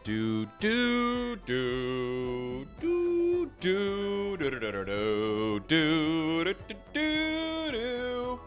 Do do do do do do do do do do do do.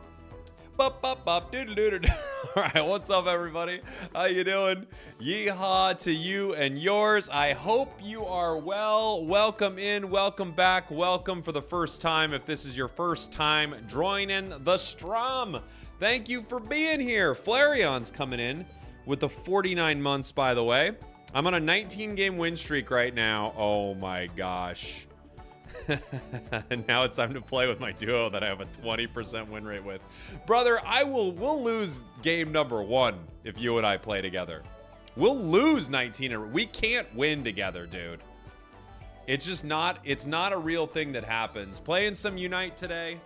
Bop bop bop do do do. All right, what's up, everybody? How you doing? Yeehaw to you and yours. I hope you are well. Welcome in, welcome back, welcome for the first time. If this is your first time joining the Strum, thank you for being here. Flarion's coming in with the 49 months, by the way. I'm on a 19-game win streak right now. Oh my gosh. And now it's time to play with my duo that I have a 20% win rate with. Brother, we'll lose game number 1 if you and I play together. We'll lose 19. We can't win together, dude. It's just it's not a real thing that happens. Playing some Unite today.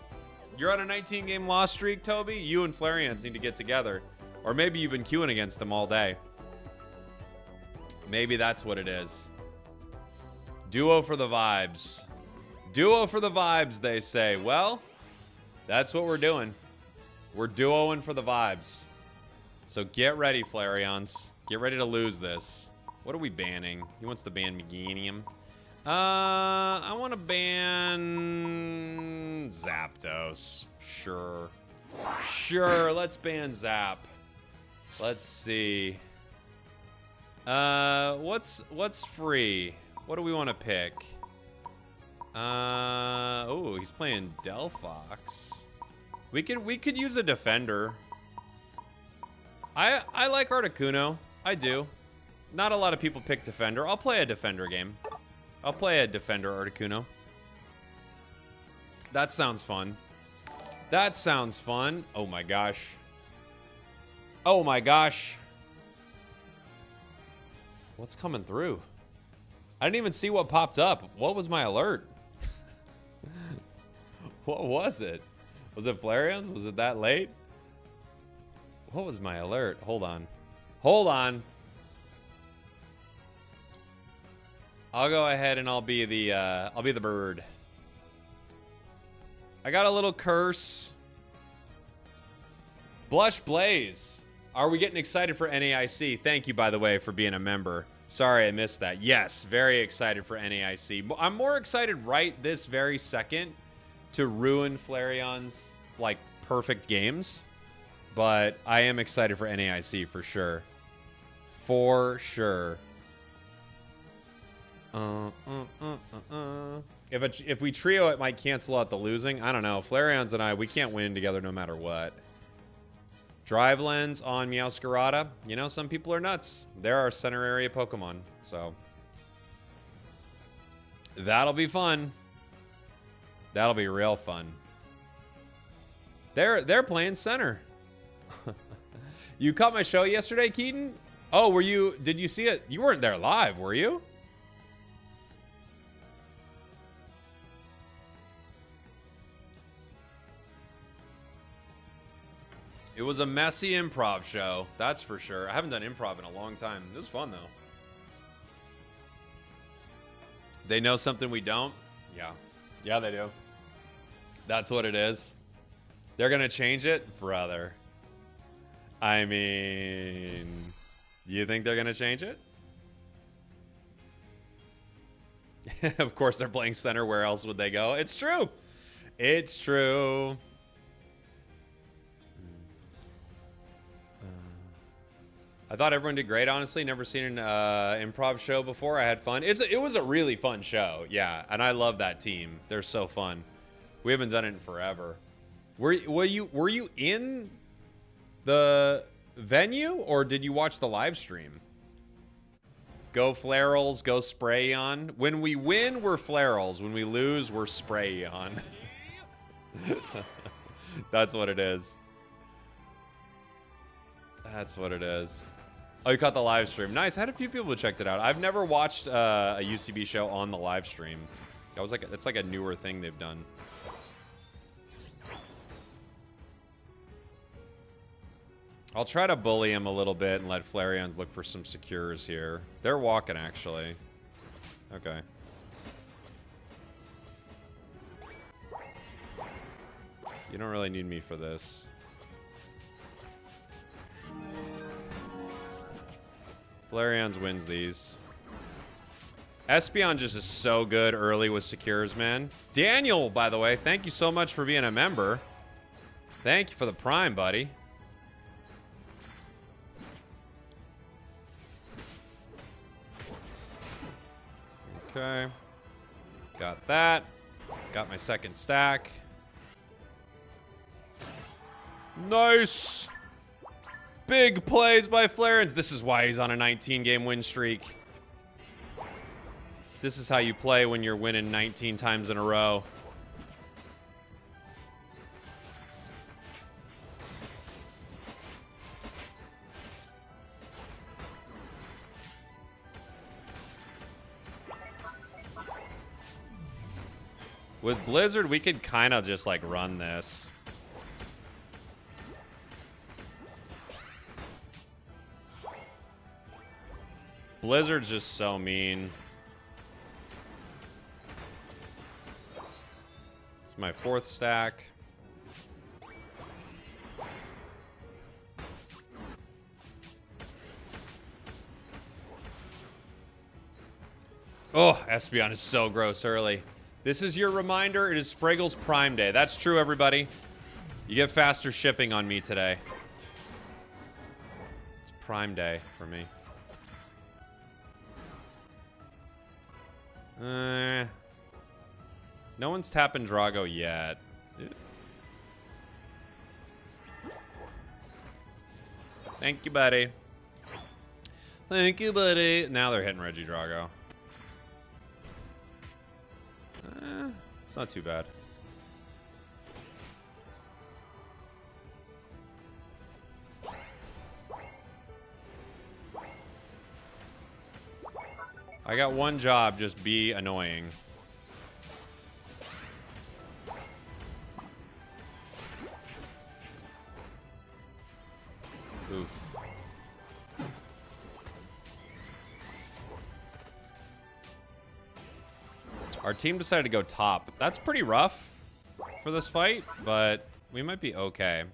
You're on a 19-game loss streak, Toby. You and Flarion's need to get together. Or maybe you've been queuing against them all day. Maybe that's what it is. Duo for the vibes. Duo for the vibes, they say. Well, that's what we're doing. We're duoing for the vibes. So get ready, Flarion's. Get ready to lose this. What are we banning? He wants to ban Meganium. I want to ban Zapdos. Sure. Sure, let's ban Zap. Let's see. What's free? What do we want to pick? Oh, he's playing Delphox. We could use a defender. I like Articuno. I do. Not a lot of people pick defender. I'll play a defender game. I'll play a defender Articuno. That sounds fun. That sounds fun. Oh my gosh. Oh my gosh. What's coming through? I didn't even see what popped up. What was my alert? What was it? Was it Flarion's? Was it that late? What was my alert? Hold on. Hold on. I'll go ahead and I'll be the bird. I got a little curse. Blush Blaze. Are we getting excited for NAIC? Thank you, by the way, for being a member. Sorry I missed that. Yes, very excited for NAIC. I'm more excited right this very second to ruin Flarion's, like, perfect games. But I am excited for NAIC for sure. For sure. If we trio, it might cancel out the losing. I don't know. Flarion's and I, we can't win together no matter what. Drive lens on Meowscarada. You know, some people are nuts. There are center area Pokemon, so that'll be fun. That'll be real fun. They're playing center. You caught my show yesterday, Keaton? Oh, were you? Did you see it? You weren't there live, were you? It was a messy improv show, that's for sure. I haven't done improv in a long time. It was fun, though. They know something we don't? Yeah. Yeah, they do. That's what it is. They're going to change it? Brother. I mean, you think they're going to change it? Of course, they're playing center. Where else would they go? It's true. It's true. I thought everyone did great, honestly. Never seen an improv show before. I had fun. It was a really fun show, yeah. And I love that team. They're so fun. We haven't done it in forever. Were you in the venue, or did you watch the live stream? Go Flarels, go Sprayon. When we win, we're Flarels. When we lose, we're Sprayon. That's what it is. That's what it is. Oh, you caught the live stream. Nice. I had a few people who checked it out. I've never watched a UCB show on the live stream. It's like a newer thing they've done. I'll try to bully him a little bit and let Flarion's look for some secures here. They're walking, actually. Okay. You don't really need me for this. Flarion's wins these. Espeon just is so good early with secures, man. Daniel, by the way, thank you so much for being a member. Thank you for the prime, buddy. Okay. Got that. Got my second stack. Nice. Big plays by Flarens. This is why he's on a 19-game win streak. This is how you play when you're winning 19 times in a row. With Blizzard, we could kind of just like run this. Blizzard's just so mean. It's my fourth stack. Oh, Espeon is so gross early. This is your reminder. It is Spragels Prime Day. That's true, everybody. You get faster shipping on me today. It's Prime Day for me. No one's tapping Drago yet. Thank you, buddy. Thank you, buddy. Now they're hitting Regidrago. It's not too bad. I got one job, just be annoying. Oof. Our team decided to go top. That's pretty rough for this fight, but we might be okay.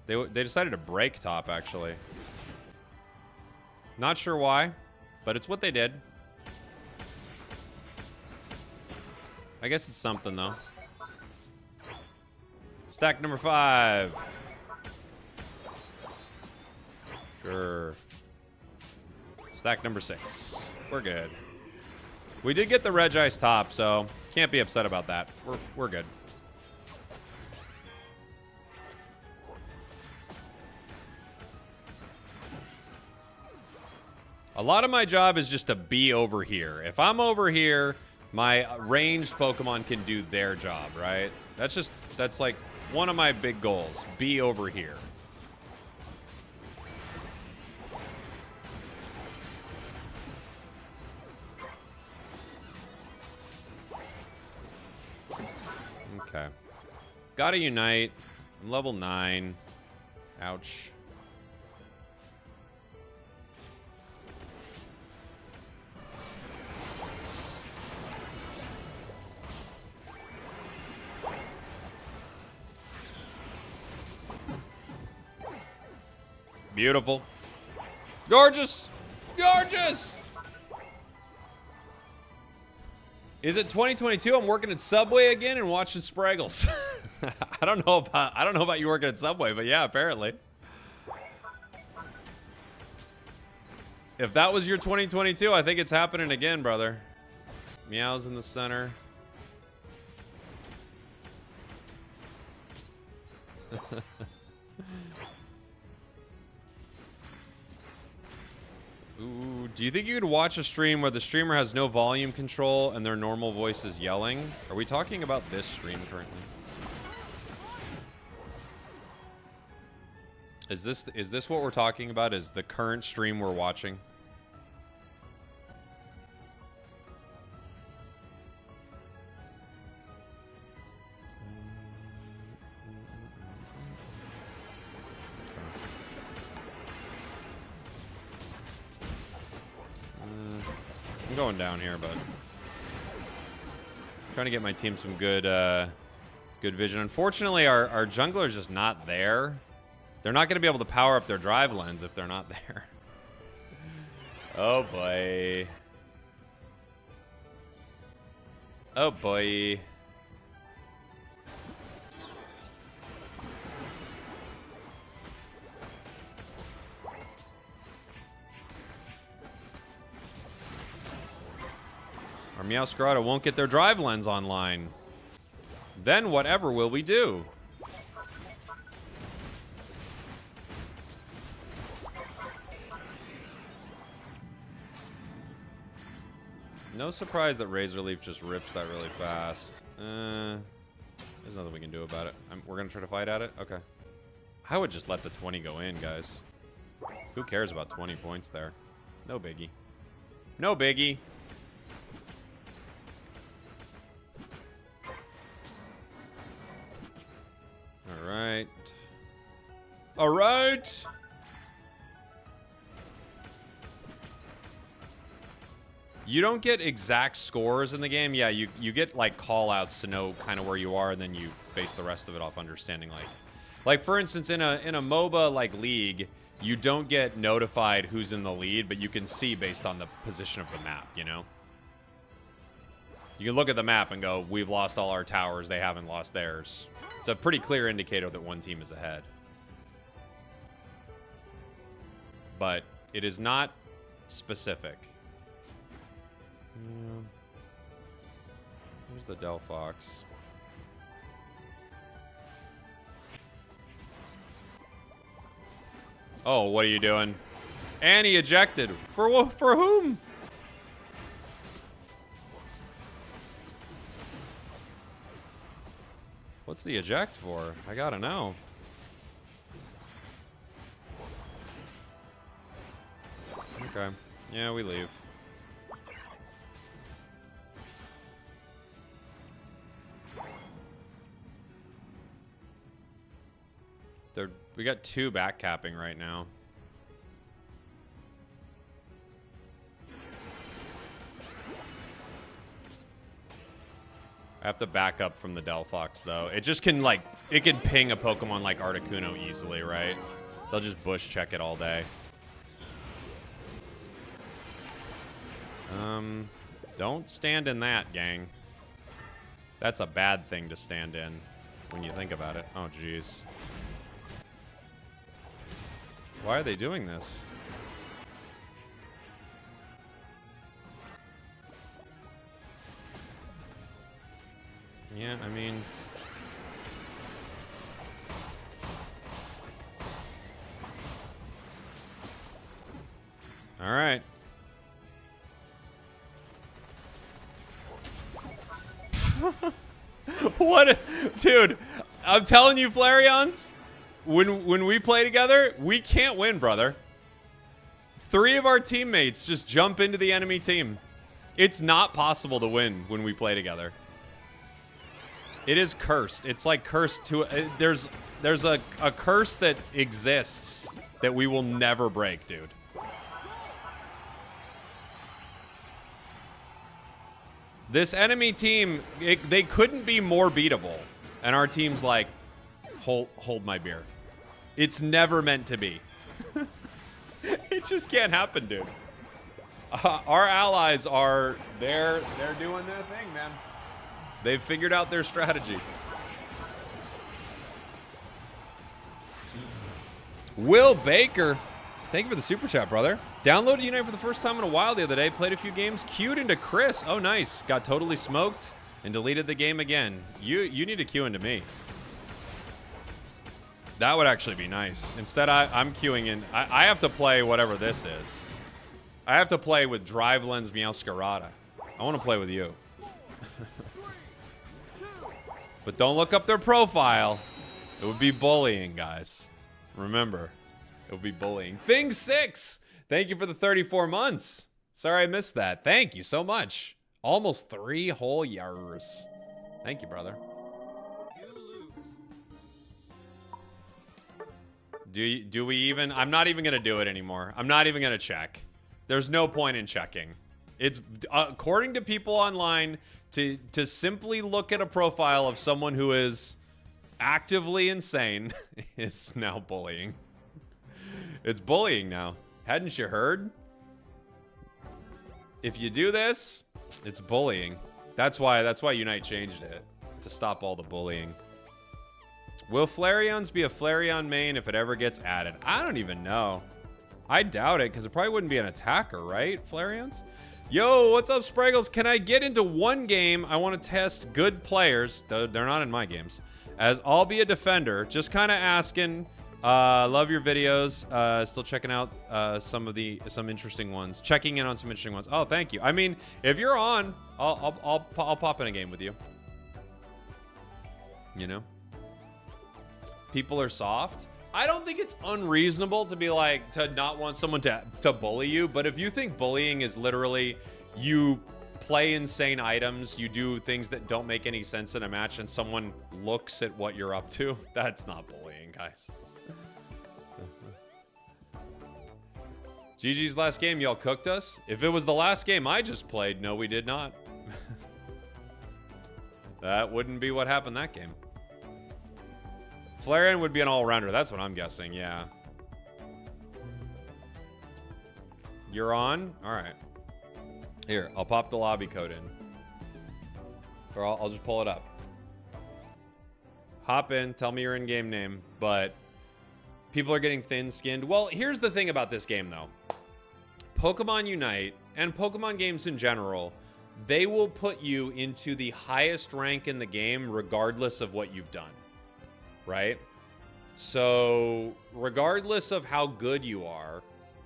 They decided to break top, actually. Not sure why, but it's what they did. I guess it's something, though. Stack number 5. Sure. Stack number 6. We're good. We did get the Regice top, so can't be upset about that. We're good. A lot of my job is just to be over here. If I'm over here, my ranged Pokemon can do their job, right? That's like one of my big goals. Be over here. Okay. Gotta unite. I'm level 9. Ouch. Beautiful. Gorgeous. Gorgeous. Is it 2022? I'm working at Subway again and watching Spragels. I don't know about you working at Subway, but yeah, apparently. If that was your 2022, I think it's happening again, brother. Meow's in the center. Ooh, do you think you could watch a stream where the streamer has no volume control and their normal voice is yelling? Are we talking about this stream currently? Is this what we're talking about? Is the current stream we're watching? I'm going down here, but trying to get my team some good vision. Unfortunately, our jungler is just not there. They're not going to be able to power up their drive lens if they're not there. Oh boy. Oh boy. Our Meowscarada won't get their drive lens online. Then whatever will we do? No surprise that Razor Leaf just rips that really fast. There's nothing we can do about it. We're going to try to fight at it? Okay. I would just let the 20 go in, guys. Who cares about 20 points there? No biggie. No biggie. All right. All right. You don't get exact scores in the game. Yeah, you get like call outs to know kind of where you are, and then you base the rest of it off understanding like for instance in a MOBA like League, you don't get notified who's in the lead, but you can see based on the position of the map, you know? You can look at the map and go, we've lost all our towers, they haven't lost theirs. It's a pretty clear indicator that one team is ahead. But it is not specific. Yeah. Here's the Delphox. Oh, what are you doing? And he ejected. For whom? What's the eject for? I gotta know. Okay. Yeah, we leave. We got 2 back capping right now. I have to back up from the Delphox, though. It just can, like, it can ping a Pokemon like Articuno easily, right? They'll just bush check it all day. Don't stand in that, gang. That's a bad thing to stand in when you think about it. Oh, jeez. Why are they doing this? Yeah, I mean... All right. What? Dude, I'm telling you, Flareons, when we play together, we can't win, brother. 3 of our teammates just jump into the enemy team. It's not possible to win when we play together. It is cursed. It's like cursed to... there's a curse that exists that we will never break, dude. This enemy team, they couldn't be more beatable. And our team's like, hold my beer. It's never meant to be. It just can't happen, dude. Our allies are, they're doing their thing, man. They've figured out their strategy. Will Baker, thank you for the super chat, brother. Downloaded Unite for the first time in a while the other day. Played a few games. Queued into Chris. Oh, nice. Got totally smoked and deleted the game again. You need to queue into me. That would actually be nice. Instead, I'm queuing in. I have to play whatever this is. I have to play with Drive Lens Meowscarada. I want to play with you. But don't look up their profile. It would be bullying, guys. Remember, it would be bullying. Thing 6. Thank you for the 34 months. Sorry I missed that. Thank you so much. Almost 3 whole years. Thank you, brother. Do we even... I'm not even going to do it anymore. I'm not even going to check. There's no point in checking. It's, according to people online, to simply look at a profile of someone who is actively insane is now bullying. It's bullying now. Hadn't you heard? if you do this, it's bullying. That's why Unite changed it, to stop all the bullying. Will Flareons be a Flareon main if it ever gets added? I don't even know. I doubt it, because it probably wouldn't be an attacker, right, Flareons? Yo, what's up, Spragels? Can I get into one game? I want to test good players, though they're not in my games, as I'll be a defender. Just kind of asking. Love your videos. Still checking out some interesting ones. Checking in on some interesting ones. Oh, thank you. I mean, if you're on, I'll pop in a game with you. You know, people are soft. I don't think it's unreasonable to be like, to not want someone to bully you, but if you think bullying is literally you play insane items, you do things that don't make any sense in a match, and someone looks at what you're up to, that's not bullying, guys. GG's last game, y'all cooked us. If it was the last game I just played, no, we did not. That wouldn't be what happened that game. Flareon would be an all-rounder. That's what I'm guessing, yeah. You're on? All right. Here, I'll pop the lobby code in. Or I'll just pull it up. Hop in, tell me your in-game name, but people are getting thin-skinned. Well, here's the thing about this game, though. Pokemon Unite, and Pokemon games in general, they will put you into the highest rank in the game regardless of what you've done. Right? So, regardless of how good you are,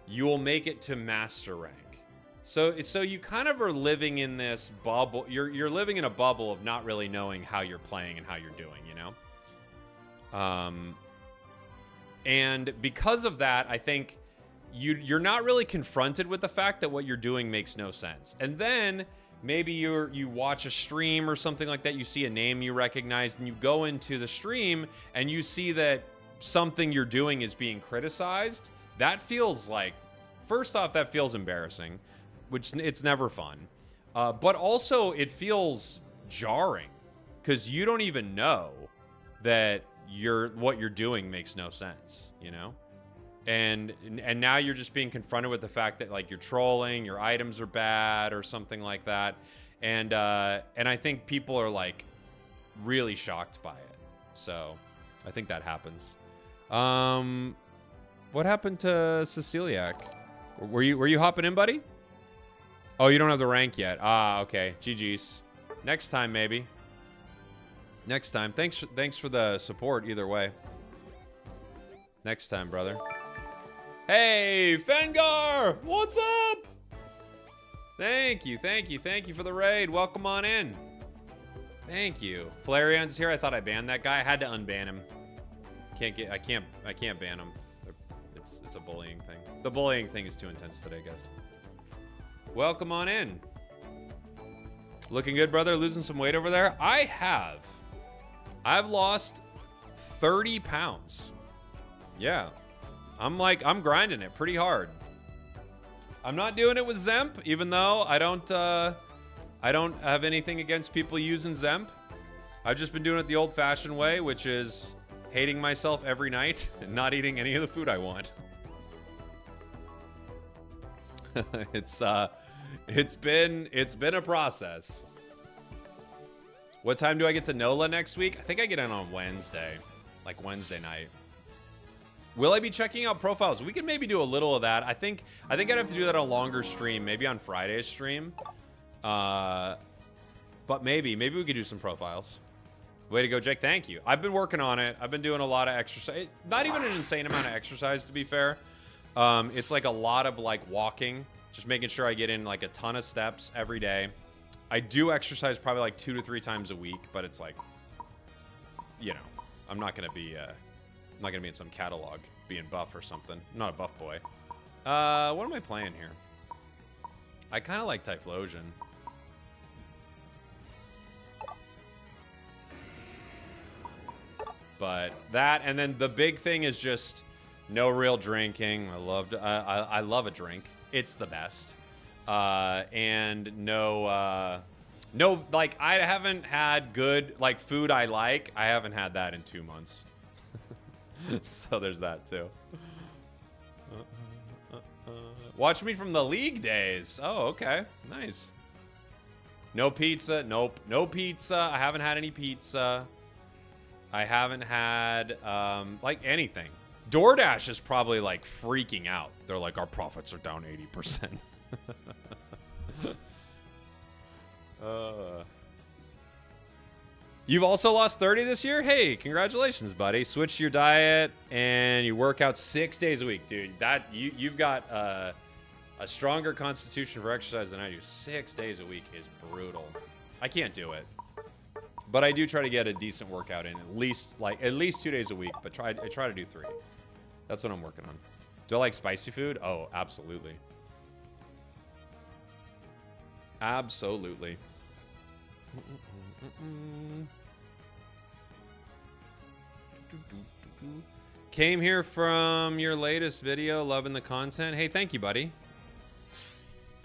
you will make it to master rank. So you kind of are living in this bubble. You're living in a bubble of not really knowing how you're playing and how you're doing, you know? And because of that, I think you're not really confronted with the fact that what you're doing makes no sense. And then maybe you watch a stream or something like that, you see a name you recognize, and you go into the stream and you see that something you're doing is being criticized. That feels like, first off, that feels embarrassing, which it's never fun. But also it feels jarring because you don't even know that what you're doing makes no sense, you know? And now you're just being confronted with the fact that, like, you're trolling, your items are bad or something like that. And I think people are, like, really shocked by it. So I think that happens. What happened to Ceciliac? Were you hopping in, buddy? Oh, you don't have the rank yet. Ah, okay. GG's. Next time, maybe. Next time. Thanks for the support either way. Next time, brother. Hey, Fengar! What's up? Thank you for the raid. Welcome on in. Thank you. Flareon's here. I thought I banned that guy. I had to unban him. I can't ban him. It's a bullying thing. The bullying thing is too intense today, guys. Welcome on in. Looking good, brother. Losing some weight over there. I've lost 30 pounds. Yeah. I'm grinding it pretty hard. I'm not doing it with Zemp, even though I don't have anything against people using Zemp. I've just been doing it the old-fashioned way, which is hating myself every night and not eating any of the food I want. It's been a process. What time do I get to NOLA next week? I think I get in on Wednesday, like Wednesday night. Will I be checking out profiles? We can maybe do a little of that. I think I'd have to do that on a longer stream, maybe on Friday's stream. But maybe we could do some profiles. Way to go, Jake. Thank you. I've been working on it. I've been doing a lot of exercise. Not even an insane amount of exercise, to be fair. It's like a lot of like walking, just making sure I get in like a ton of steps every day. I do exercise probably like 2 to 3 times a week, but it's like, you know, I'm not gonna be in some catalog being buff or something. I'm not a buff boy. What am I playing here? I kind of like Typhlosion. But that, and then the big thing is just no real drinking. I love a drink. It's the best. And no, like, I haven't had good, like, food I like. I haven't had that in 2 months. So there's that too. Watch me from the league days. Oh, okay. Nice. No pizza. Nope. No pizza. I haven't had any pizza. I haven't had, like, anything. DoorDash is probably, like, freaking out. They're like, our profits are down 80%. You've also lost 30 this year? Hey, congratulations, buddy. Switched your diet and you work out 6 days a week, dude. That you've got a stronger constitution for exercise than I do. 6 days a week is brutal. I can't do it, but I do try to get a decent workout in at least 2 days a week. But I try to do 3. That's what I'm working on. Do I like spicy food? Oh, absolutely, absolutely. Came here from your latest video, loving the content. Hey, thank you, buddy.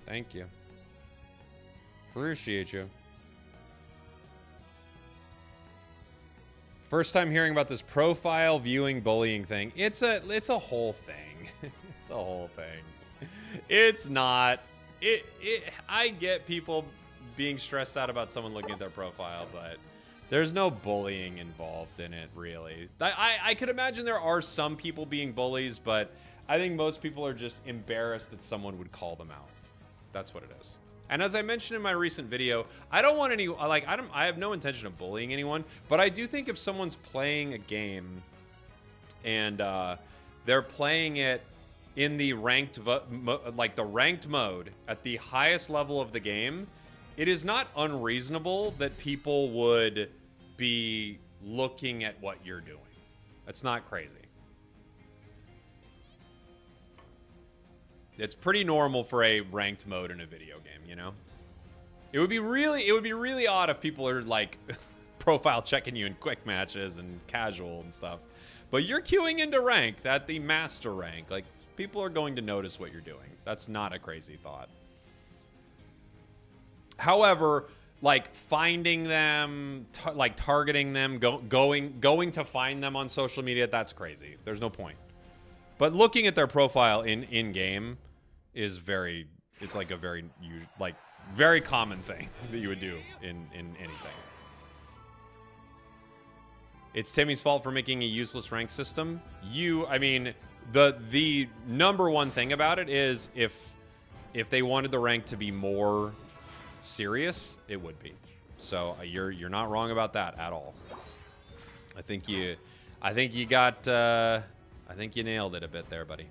Thank you. Appreciate you. First time hearing about this profile viewing bullying thing. It's a whole thing. It's a whole thing. It's not. I get people being stressed out about someone looking at their profile, but there's no bullying involved in it, really. I could imagine there are some people being bullies, but I think most people are just embarrassed that someone would call them out. That's what it is. And as I mentioned in my recent video, I don't want any, I have no intention of bullying anyone, but I do think if someone's playing a game and they're playing it in the ranked mode at the highest level of the game, it is not unreasonable that people would be looking at what you're doing. That's not crazy. It's pretty normal for a ranked mode in a video game, you know? It would be really odd if people are like profile checking you in quick matches and casual and stuff. But you're queuing into ranked at the master rank. Like, people are going to notice what you're doing. That's not a crazy thought. However, like finding them, targeting them, going to find them on social media, that's crazy. There's no point. But looking at their profile in game is it's like a very common thing that you would do in anything. It's Timmy's fault for making a useless rank system. I mean, the number one thing about it is if they wanted the rank to be more serious, it would be. So you're not wrong about that at all. I think you nailed it a bit there, buddy.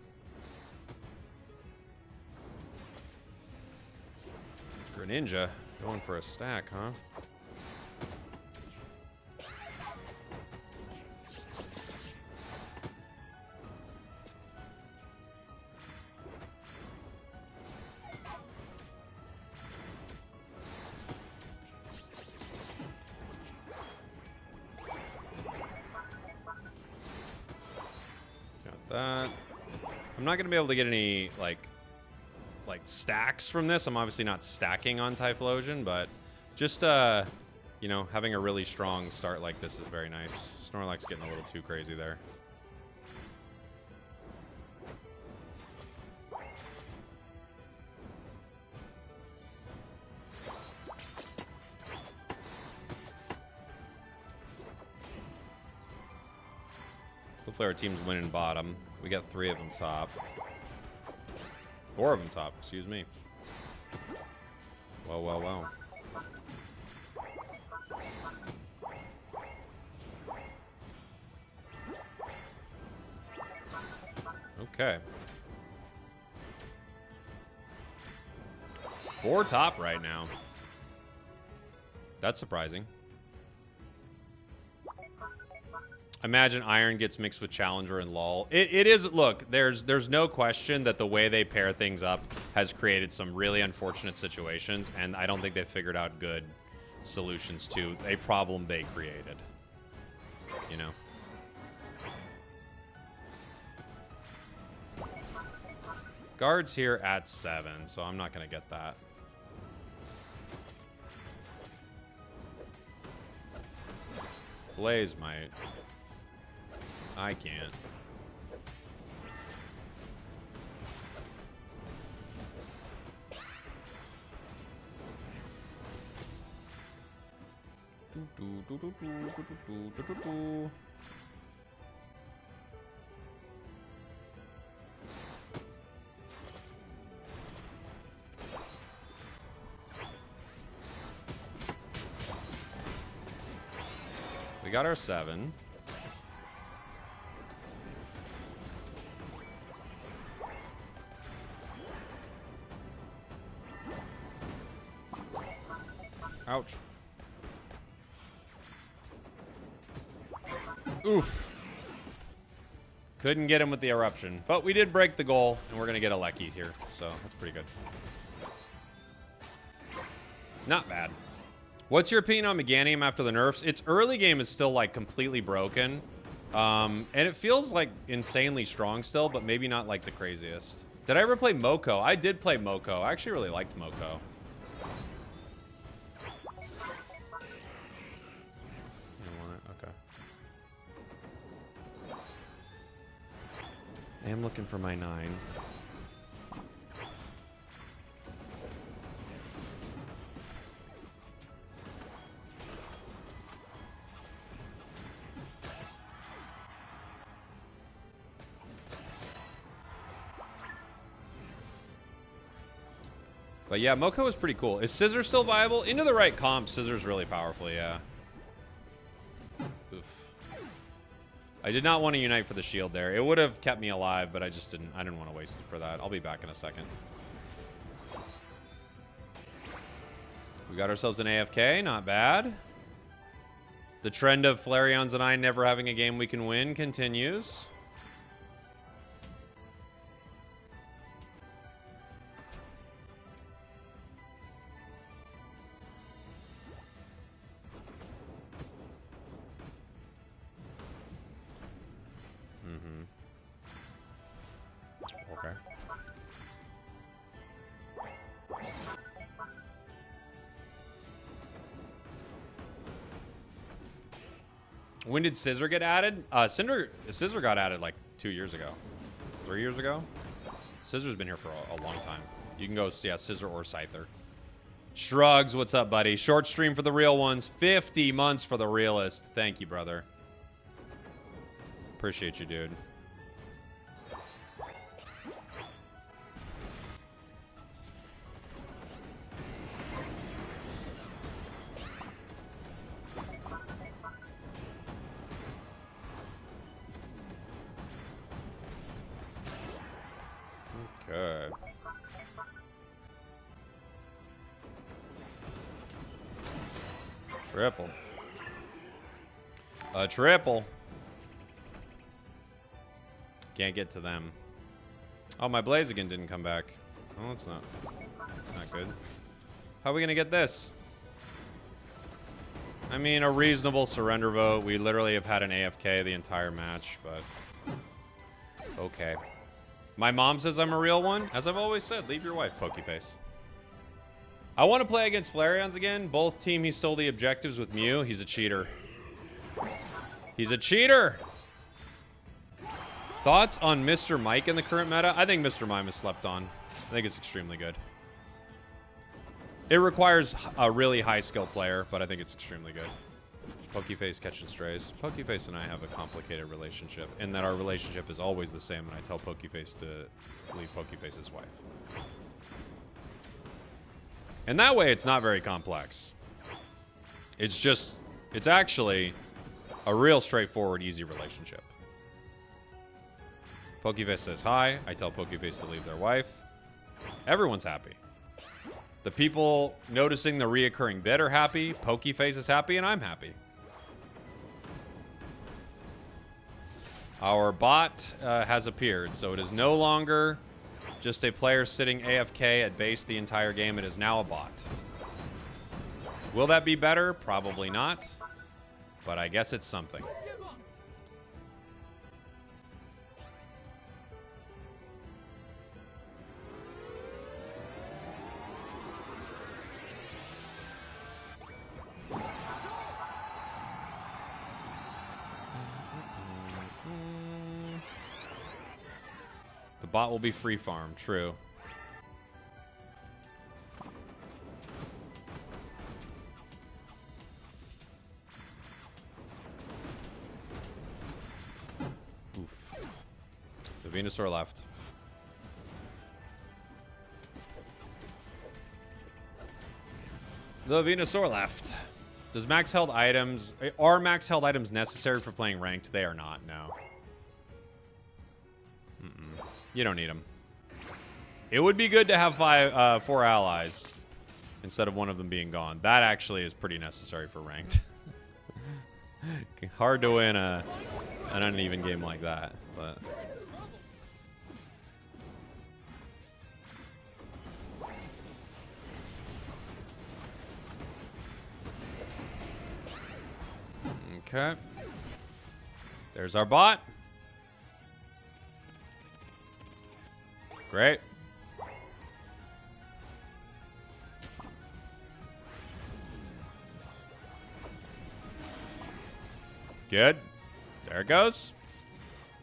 Greninja going for a stack, huh? That. I'm not gonna be able to get any like stacks from this. I'm obviously not stacking on Typhlosion, but just you know, having a really strong start like this is very nice. Snorlax's getting a little too crazy there. Hopefully our team's winning bottom. We got 3 of them top. 4 of them top, excuse me. Well, well, well. Okay. 4 top right now. That's surprising. Imagine Iron gets mixed with Challenger and LoL. It is, look, there's no question that the way they pair things up has created some really unfortunate situations, and I don't think they've figured out good solutions to a problem they created. You know? Guard's here at 7, so I'm not going to get that. Blaze might. I can't. We got our 7. Ouch. Oof. Couldn't get him with the eruption. But we did break the goal, and we're going to get a Lecky here. So that's pretty good. Not bad. What's your opinion on Meganium after the nerfs? Its early game is still, like, completely broken. And it feels, like, insanely strong still, but maybe not, like, the craziest. Did I ever play Moko? I did play Moko. I actually really liked Moko. I am looking for my 9. But yeah, Moko is pretty cool. Is Scissor still viable? Into the right comp, Scissor's really powerful, yeah. Oof. I did not want to unite for the shield there. It would have kept me alive, but I didn't want to waste it for that. I'll be back in a second. We got ourselves an AFK, not bad. The trend of Flareons and I never having a game we can win continues. Okay. When did Scissor get added? Scissor got added like 2 years ago. 3 years ago? Scissor's been here for a long time. You can go see Scissor or Scyther. Shrugs, what's up, buddy? Short stream for the real ones. 50 months for the realist. Thank you, brother. Appreciate you, dude. Okay. Triple. A triple. Can't get to them. Oh, my Blaziken didn't come back. Oh, that's not good. How are we gonna get this? I mean, a reasonable surrender vote. We literally have had an AFK the entire match, but okay. My mom says I'm a real one. As I've always said, leave your wife, Pokeface. I want to play against Flareons again. Both team, he stole the objectives with Mew. He's a cheater. He's a cheater! Thoughts on Mr. Mike in the current meta? I think Mr. Mime is slept on. I think it's extremely good. It requires a really high skill player, but I think it's extremely good. Pokeface catching strays. Pokeface and I have a complicated relationship in that our relationship is always the same, and I tell Pokeface to leave Pokeface's wife. And that way, it's not very complex. It's actually a real straightforward, easy relationship. Pokeface says hi. I tell Pokeface to leave their wife. Everyone's happy. The people noticing the reoccurring bit are happy. Pokeface is happy, and I'm happy. Our bot has appeared, so it is no longer just a player sitting AFK at base the entire game. It is now a bot. Will that be better? Probably not. But I guess it's something. The bot will be free farm, true. Venusaur left. The Venusaur left. Does max held items... Are max held items necessary for playing ranked? They are not, no. You don't need them. It would be good to have 4 allies instead of one of them being gone. That actually is pretty necessary for ranked. Hard to win an uneven game like that, but... Okay. There's our bot. Great. Good. There it goes.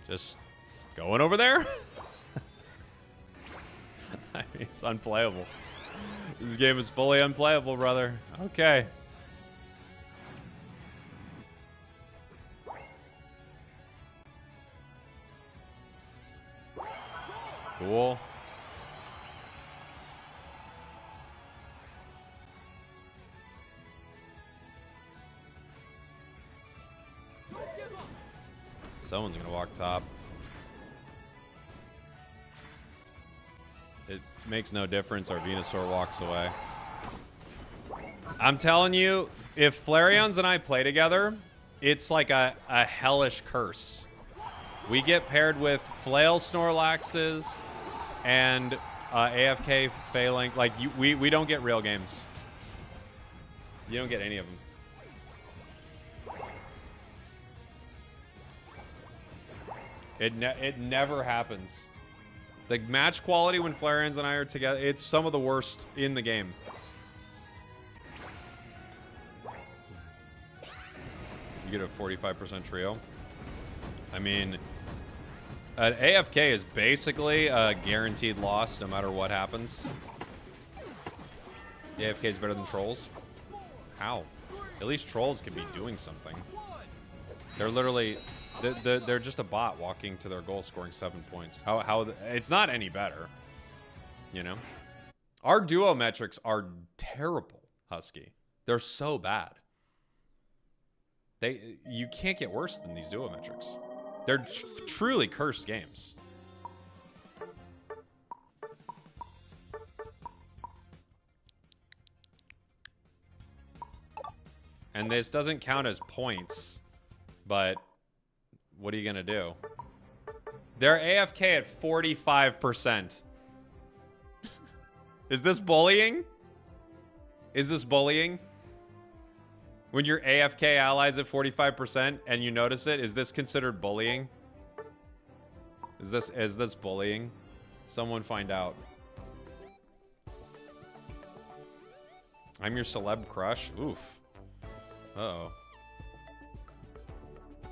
Just going over there. I mean, it's unplayable. This game is fully unplayable, brother. Okay. Cool. Someone's gonna walk top. It makes no difference. Our Venusaur walks away. I'm telling you, if Flareons and I play together, it's like a hellish curse. We get paired with Flail Snorlaxes and AFK failing. Like, we don't get real games. You don't get any of them. It never happens. The match quality when Flareons and I are together, it's some of the worst in the game. You get a 45% trio. I mean, an AFK is basically a guaranteed loss no matter what happens. The AFK is better than trolls. How? At least trolls can be doing something. They're literally... They're just a bot walking to their goal, scoring 7 points. How it's not any better, you know. Our duo metrics are terrible, Husky. They're so bad. You can't get worse than these duo metrics. They're truly cursed games. And this doesn't count as points, but what are you gonna do? They're AFK at 45%. Is this bullying? Is this bullying? When your AFK allies at 45% and you notice it, is this considered bullying? Is this bullying? Someone find out. I'm your celeb crush? Oof. Uh-oh.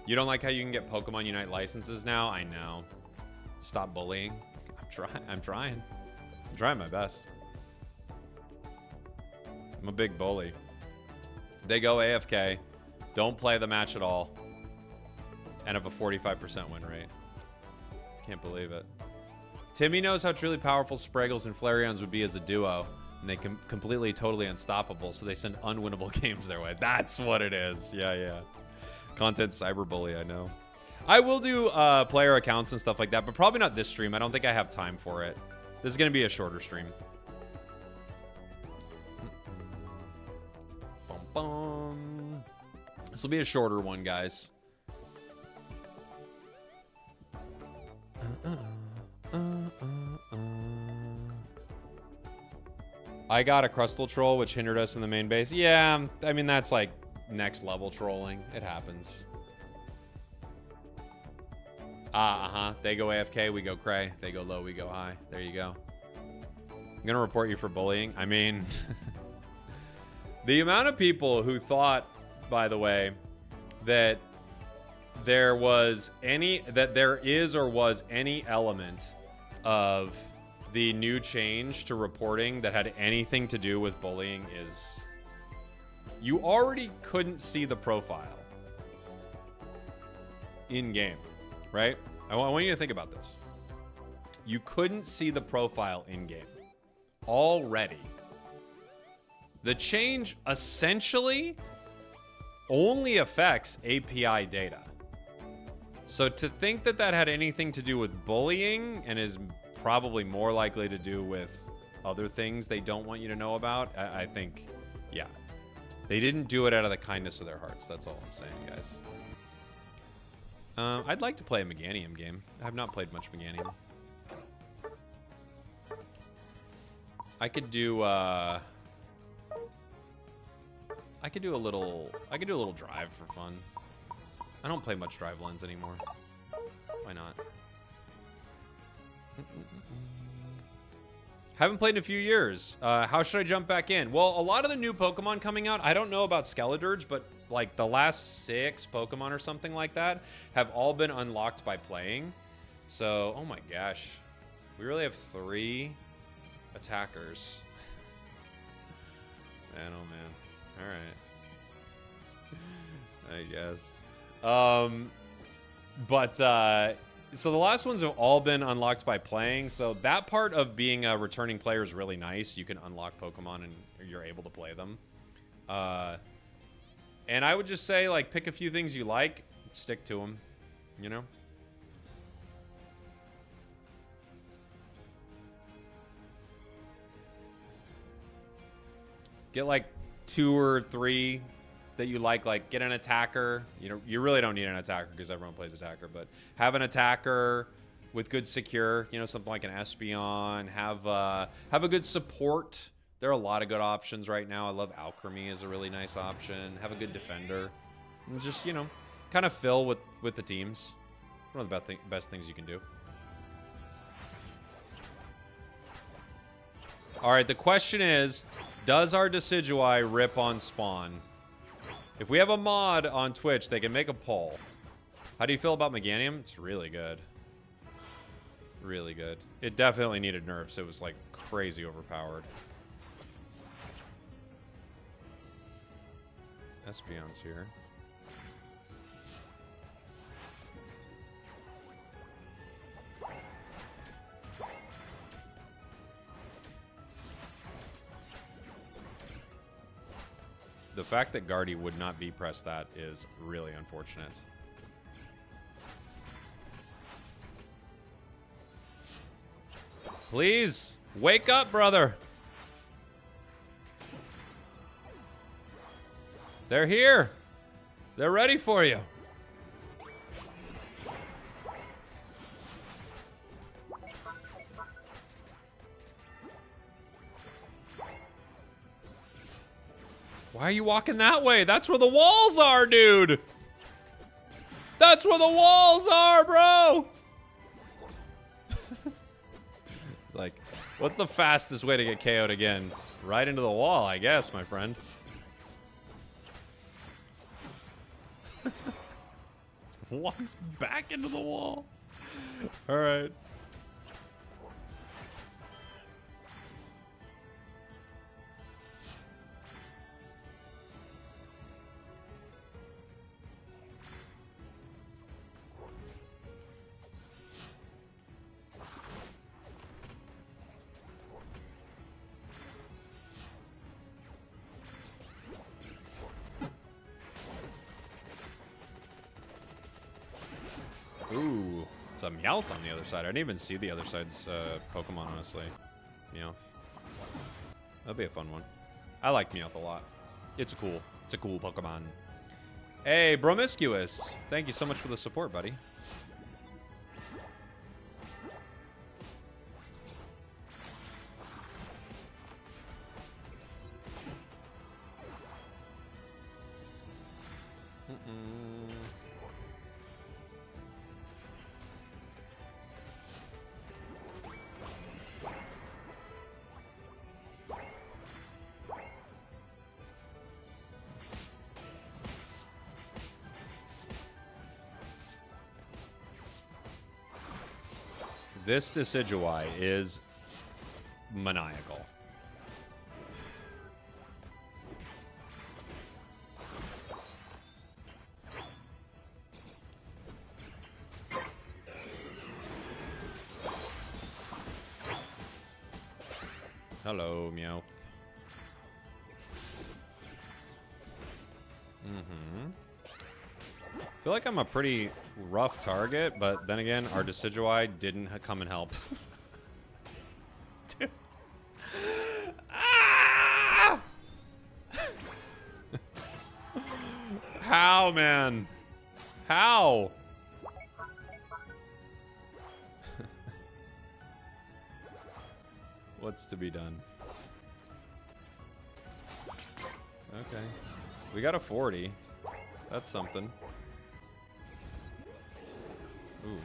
You don't like how you can get Pokemon Unite licenses now? I know. Stop bullying. I'm trying my best. I'm a big bully. They go AFK, don't play the match at all, and have a 45% win rate. Can't believe it. Timmy knows how truly powerful Spragels and Flareons would be as a duo, and they completely, totally unstoppable, so they send unwinnable games their way. That's what it is. Yeah. Content cyberbully, I know. I will do player accounts and stuff like that, but probably not this stream. I don't think I have time for it. This is going to be a shorter stream. This will be a shorter one, guys. I got a Crustal Troll, which hindered us in the main base. Yeah, I mean, that's like next level trolling. It happens. They go AFK, we go cray. They go low, we go high. There you go. I'm gonna report you for bullying. I mean, the amount of people who thought, by the way, that there is or was any element of the new change to reporting that had anything to do with bullying is... You already couldn't see the profile in game, right? I want you to think about this. you couldn't see the profile in-game. Already. The change essentially only affects API data. So to think that that had anything to do with bullying and is probably more likely to do with other things they don't want you to know about, I think, yeah. They didn't do it out of the kindness of their hearts. That's all I'm saying, guys. I'd like to play a Meganium game. I have not played much Meganium. I could do a little drive for fun. I don't play much drive lens anymore. Why not? Haven't played in a few years. How should I jump back in? Well, a lot of the new Pokemon coming out, I don't know about Skeledirge, but like the last 6 Pokemon or something like that have all been unlocked by playing. So, oh my gosh. We really have 3 attackers. Man, oh man. Alright. I guess. So the last ones have all been unlocked by playing. So that part of being a returning player is really nice. You can unlock Pokemon and you're able to play them. And I would just say, like, pick a few things you like, stick to them, you know? Get like 2 or 3 that you like get an attacker. You know, you really don't need an attacker because everyone plays attacker, but have an attacker with good secure, you know, something like an Espeon. Have a good support. There are a lot of good options right now. I love Alchemy is a really nice option. Have a good defender. And just, you know, kind of fill with the teams. One of the best things you can do. All right, the question is, does our Decidueye rip on spawn? If we have a mod on Twitch, they can make a poll. How do you feel about Meganium? It's really good. Really good. It definitely needed nerfs. It was like crazy overpowered. Espeon's here. The fact that Guardy would not be pressed that is really unfortunate. Please, wake up, brother. They're here. They're ready for you. Why are you walking that way? That's where the walls are, dude. That's where the walls are, bro. Like, what's the fastest way to get KO'd again? Right into the wall, I guess, my friend. Walks back into the wall. All right. Ooh, it's a Meowth on the other side. I didn't even see the other side's Pokemon, honestly. Meowth. That'll be a fun one. I like Meowth a lot. It's a cool Pokemon. Hey, Promiscuous. Thank you so much for the support, buddy. This Decidueye is maniacal. Hello, Meowth. Mm-hmm. I feel like I'm a pretty rough target, but then again, our Decidueye didn't come and help. Dude. Ah! How, man? How? What's to be done? Okay. We got a 40. That's something. Ooh.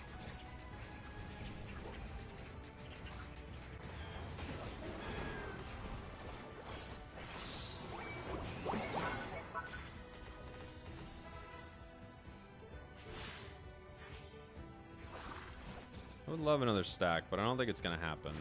I would love another stack, but I don't think it's gonna happen.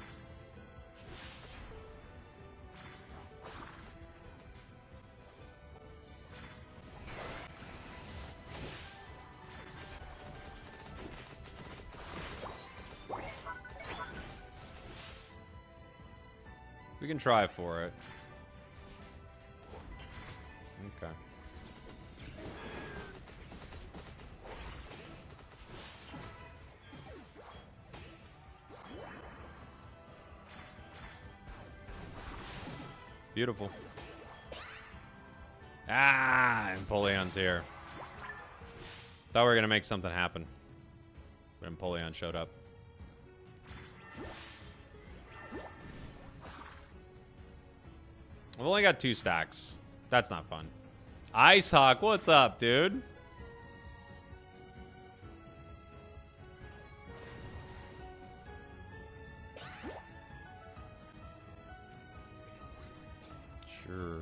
We can try for it. Okay. Beautiful. Ah, Empoleon's here. Thought we were gonna make something happen, but Empoleon showed up. I've only got 2 stacks. That's not fun. Ice Hawk, what's up, dude? Sure.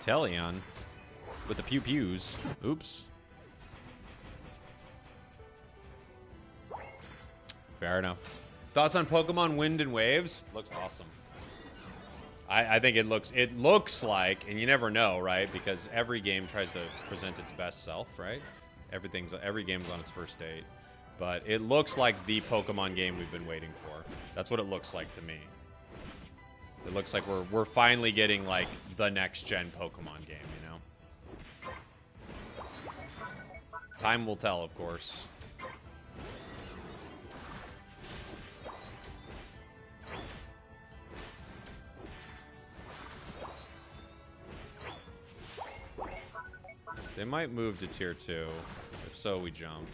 Inteleon with the pew-pews. Oops. Fair enough. Thoughts on Pokemon Wind and Waves? Looks awesome. I think it looks like, and you never know, right? Because every game tries to present its best self, right? Every game's on its first date. But it looks like the Pokemon game we've been waiting for. That's what it looks like to me. It looks like we're finally getting like the next gen Pokemon game, you know? Time will tell, of course. They might move to tier 2. If so, we jump.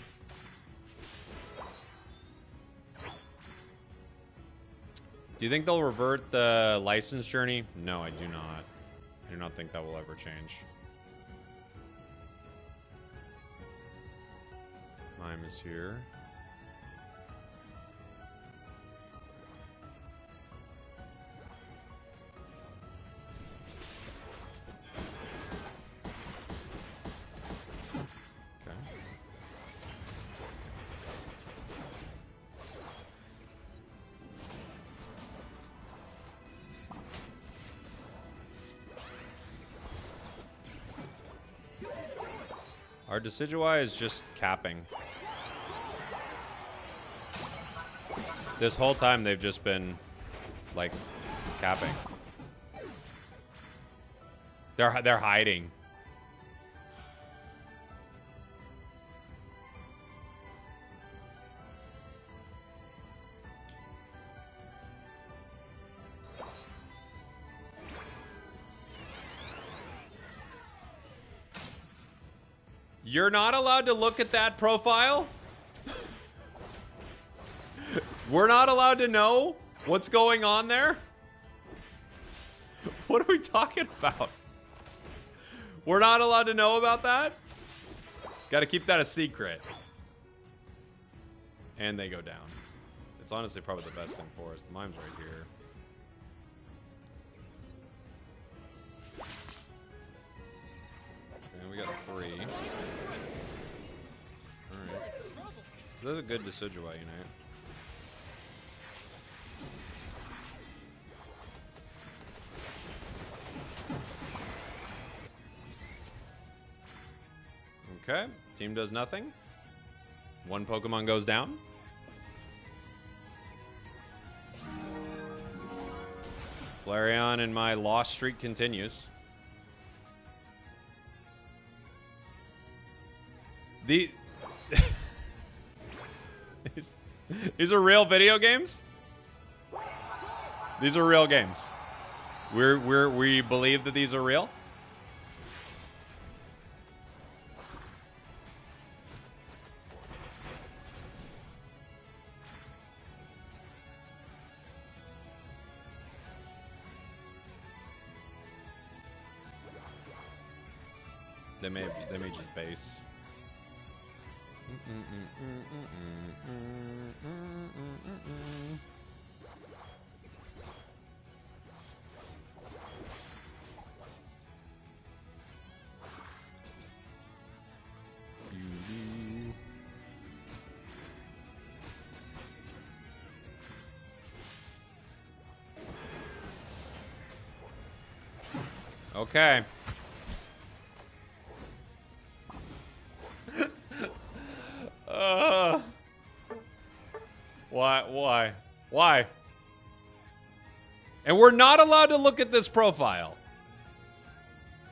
Do you think they'll revert the license journey? No, I do not. I do not think that will ever change. Mime is here. Our Decidueye is just capping. This whole time they've just been, like, capping. They're hiding. You're not allowed to look at that profile? We're not allowed to know what's going on there? What are we talking about? We're not allowed to know about that? Gotta keep that a secret. And they go down. It's honestly probably the best thing for us. The mime's right here. And we got 3. Alright. This is a good Decidueye unite. Okay. Team does nothing. One Pokemon goes down. Flareon and my loss streak continues. These are real video games? These are real games. We believe that these are real? They may just base. Okay. Why? And we're not allowed to look at this profile.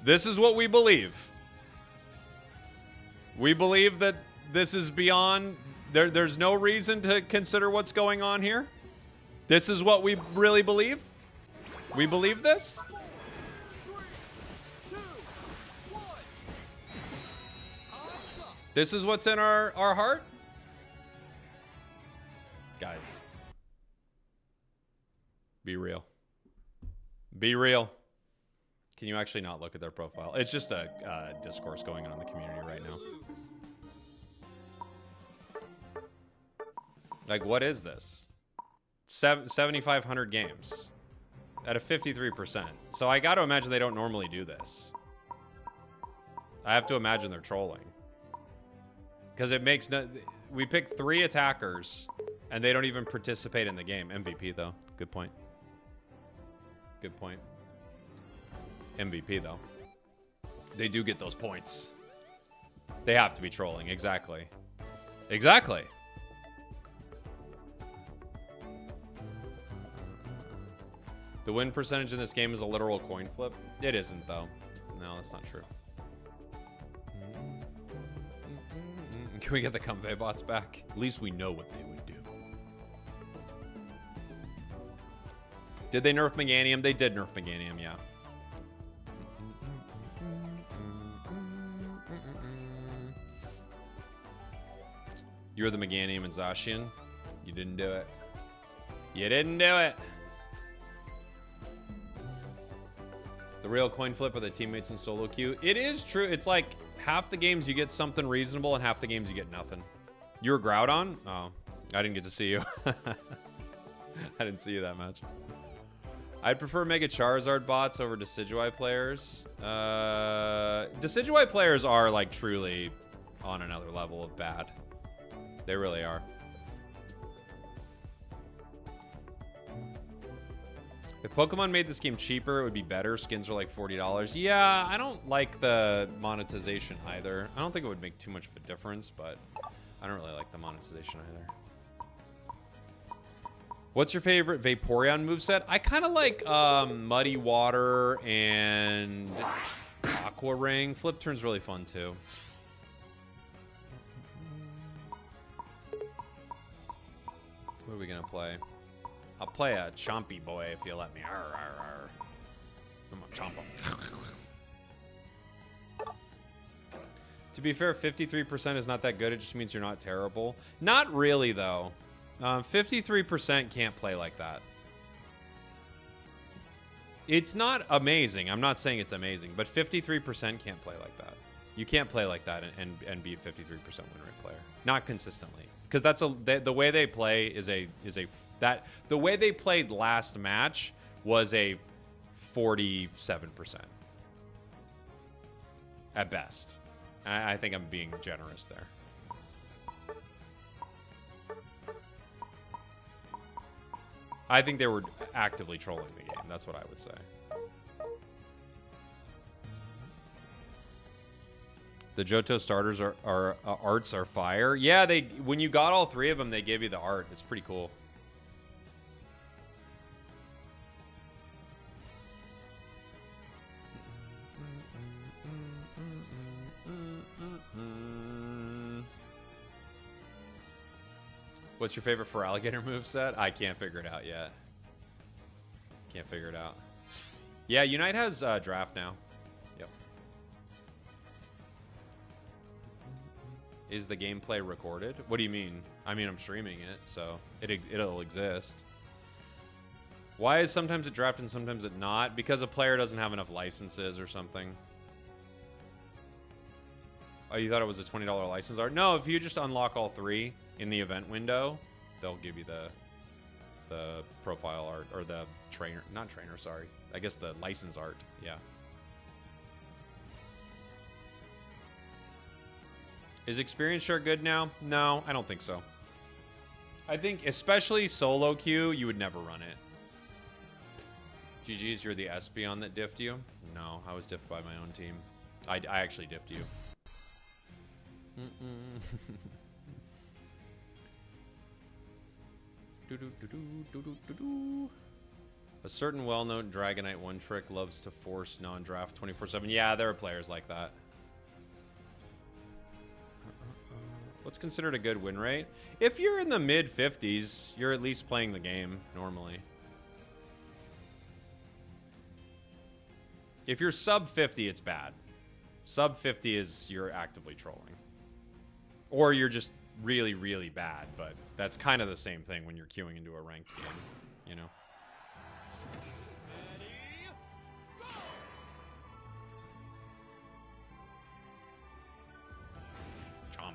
This is what we believe. We believe that this is beyond... There's no reason to consider what's going on here. This is what we really believe. We believe this. This is what's in our heart? Guys. Be real. Be real. Can you actually not look at their profile? It's just a discourse going on in the community right now. Like, what is this? 7,500 games at a 53%. So I got to imagine they don't normally do this. I have to imagine they're trolling. Because it makes no... We pick 3 attackers, and they don't even participate in the game. MVP, though. Good point. Good point. MVP, though. They do get those points. They have to be trolling. Exactly. Exactly. The win percentage in this game is a literal coin flip. It isn't, though. No, that's not true. Can we get the Comfey bots back? At least we know what they would do. Did they nerf Meganium? They did nerf Meganium, yeah. You're the Meganium and Zacian. You didn't do it. You didn't do it. The real coin flip are the teammates in solo queue. It is true. It's like half the games you get something reasonable and half the games you get nothing. You were Groudon? Oh, I didn't get to see you. I didn't see you that much. I'd prefer Mega Charizard bots over Decidueye players. Decidueye players are like truly on another level of bad. They really are. If Pokemon made this game cheaper, it would be better. Skins are like $40. Yeah, I don't like the monetization either. I don't think it would make too much of a difference, but I don't really like the monetization either. What's your favorite Vaporeon moveset? I kind of like Muddy Water and Aqua Ring. Flip Turn's really fun too. What are we gonna play? I'll play a Chompy Boy if you let me. Arr, arr, arr. I'm gonna chomp him. To be fair, 53% is not that good. It just means you're not terrible. Not really, though. 53% can't play like that. It's not amazing. I'm not saying it's amazing, but 53% can't play like that. You can't play like that and be a 53% win rate player. Not consistently. Because that's the way they play is the way they played last match was a 47% at best. I think I'm being generous there. I think they were actively trolling the game. That's what I would say. The Johto starters are arts are fire. Yeah, they when you got all 3 of them, they gave you the art. It's pretty cool. What's your favorite for alligator moveset? I can't figure it out yet. Can't figure it out. Yeah, Unite has draft now. Yep. Is the gameplay recorded? What do you mean? I mean, I'm streaming it, so it'll exist. Why is sometimes it draft and sometimes it not? Because a player doesn't have enough licenses or something. Oh, you thought it was a $20 license art? No, if you just unlock all 3 in the event window, they'll give you the profile art, or the trainer, not trainer, sorry. I guess the license art, yeah. Is experience share good now? No, I don't think so. I think, especially solo queue, you would never run it. GG's, you're the Espeon that diffed you? No, I was diffed by my own team. I actually diffed you. A certain well-known Dragonite one-trick loves to force non-draft 24/7. Yeah, there are players like that. What's considered a good win rate? If you're in the mid-50s, you're at least playing the game normally. If you're sub 50, it's bad. Sub 50 is you're actively trolling. Or you're just really, really bad, but that's kind of the same thing when you're queuing into a ranked game, you know? Chomp.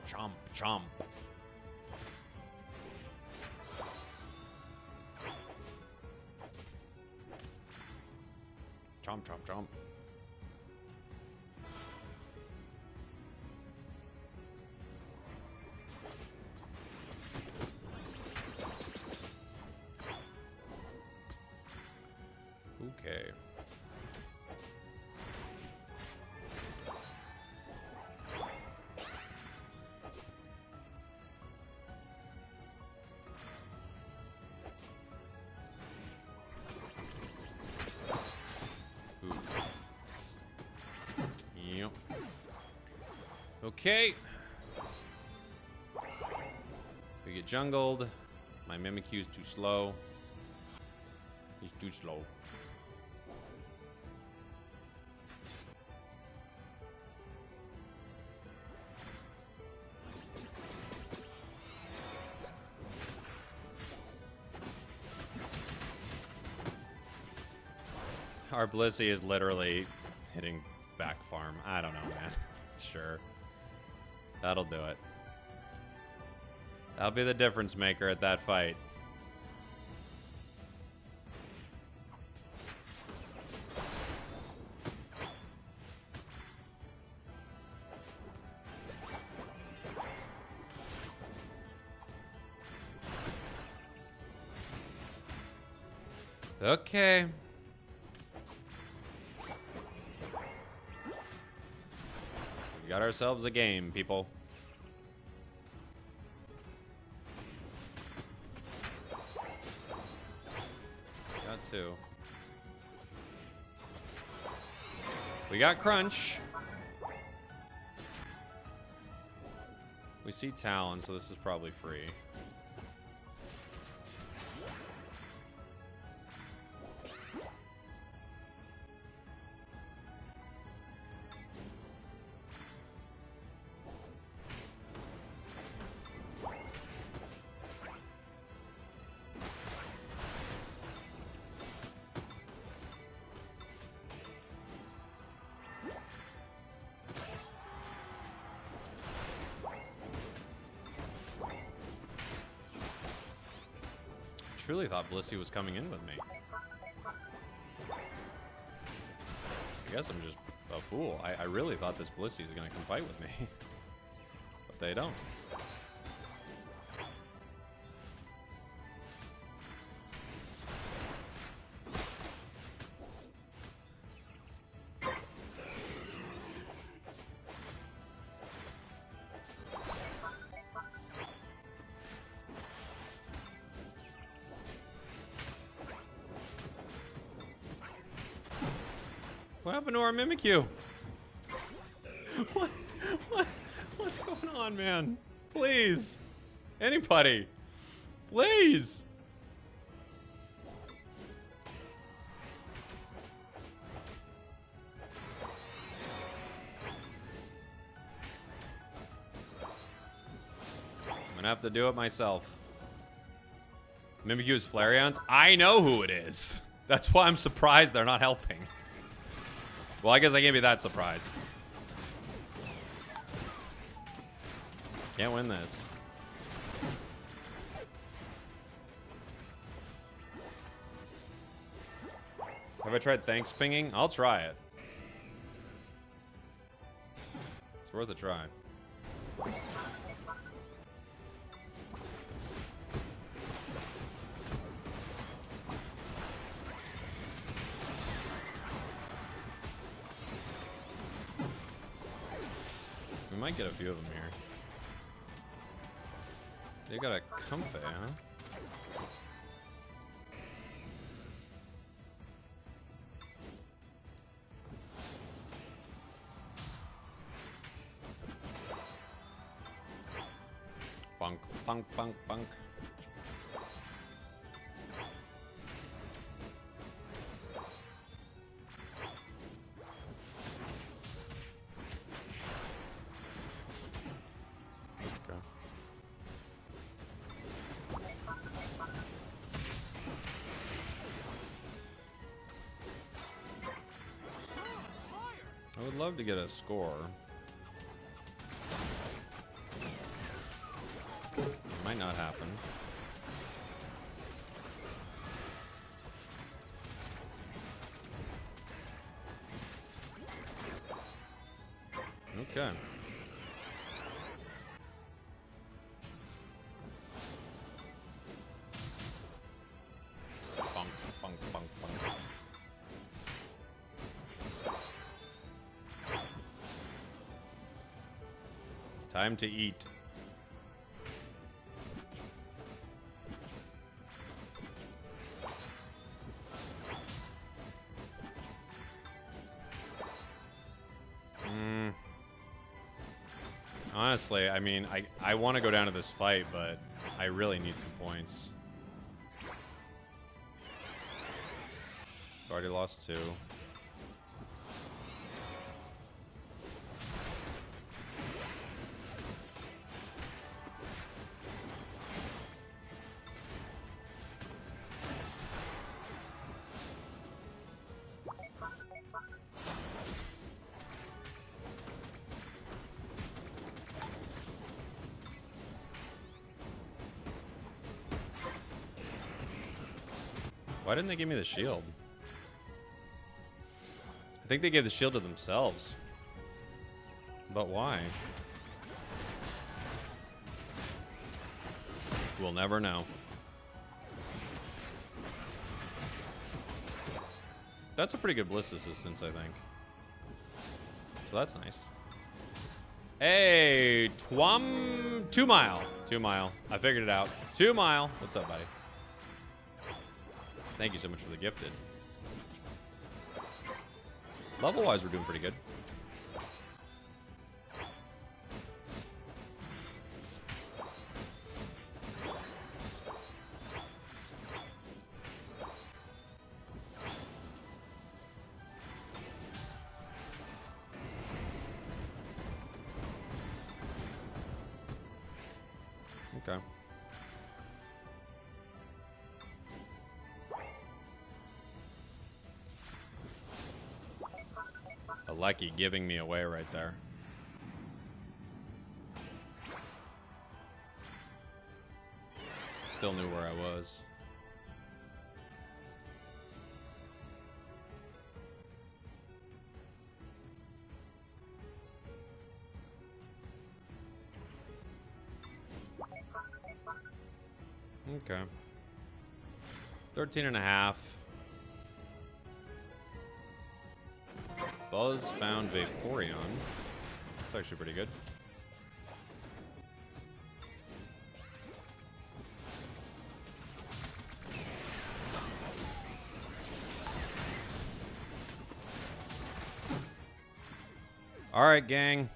Chomp, chomp. Chomp, chomp, chomp. Okay. Yep. Okay. We get jungled. My Mimikyu's too slow. He's too slow. Our Blissey is literally hitting back farm. I don't know, man. Sure. That'll do it. That'll be the difference maker at that fight. Okay. We got ourselves a game, people. Got 2. We got Crunch. We see Talon, so this is probably free. Truly thought Blissey was coming in with me. I guess I'm just a fool. I really thought this Blissey was going to come fight with me. But they don't. What happened to our Mimikyu? What? What? What's going on, man? Please. Anybody. Please. I'm gonna have to do it myself. Mimikyu's Flareons? I know who it is. That's why I'm surprised they're not helping. Well, I guess I can't be that surprised. Can't win this. Have I tried thanks pinging? I'll try it. It's worth a try. We might get a few of them here. They got a comfy, huh? Bunk, bunk, bunk, bunk. I would love to get a score. It might not happen. Okay. Bunk, bunk, bunk, bunk. Time to eat. Honestly, I mean, I want to go down to this fight, but I really need some points. I've already lost 2. Why didn't they give me the shield? I think they gave the shield to themselves. But why? We'll never know. That's a pretty good bliss assistance, I think. So that's nice. Hey, 2 mile. 2 mile. I figured it out. 2 mile. What's up, buddy? Thank you so much for the gifted. Level-wise, we're doing pretty good. Okay. Lucky giving me away right there. Still knew where I was. Okay. 13.5. Buzz found Vaporeon. That's actually pretty good. All right, gang.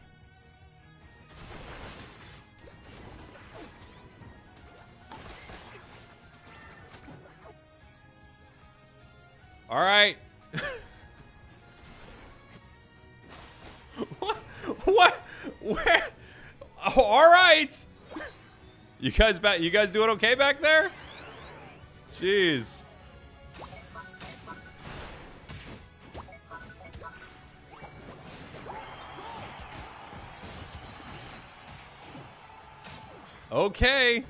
All right. What? What? Where? Oh, all right. You guys doing okay back there? Jeez. Okay.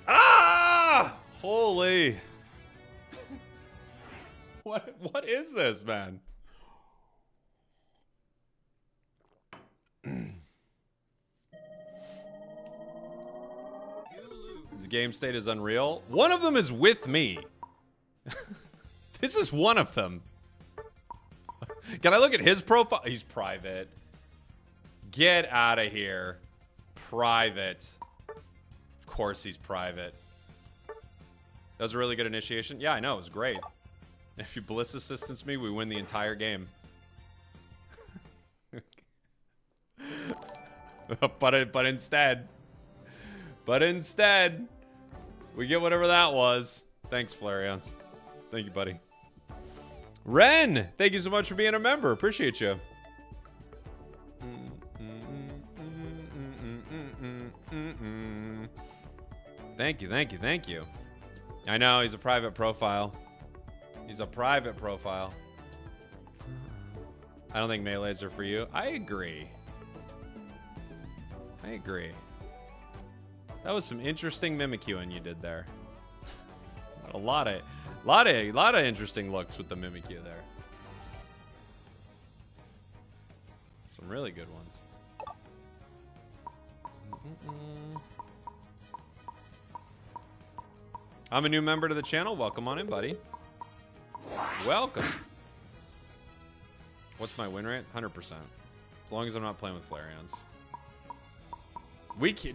Ah! Holy. What is this, man? The game state is unreal. One of them is with me. This is one of them. Can I look at his profile? He's private. Get out of here. Private. Of course he's private. That was a really good initiation. Yeah, I know. It was great. If you Bliss assistance me, we win the entire game. But instead, we get whatever that was. Thanks, Flareons. Thank you, buddy. Ren, thank you so much for being a member. Appreciate you. Thank you. I know, he's a private profile. He's a private profile. I don't think melees are for you. I agree. That was some interesting mimicking you did there. A lot of interesting looks with the Mimikyu there. Some really good ones. I'm a new member to the channel. Welcome on in, buddy. Welcome. What's my win rate? 100%. As long as I'm not playing with Flareons.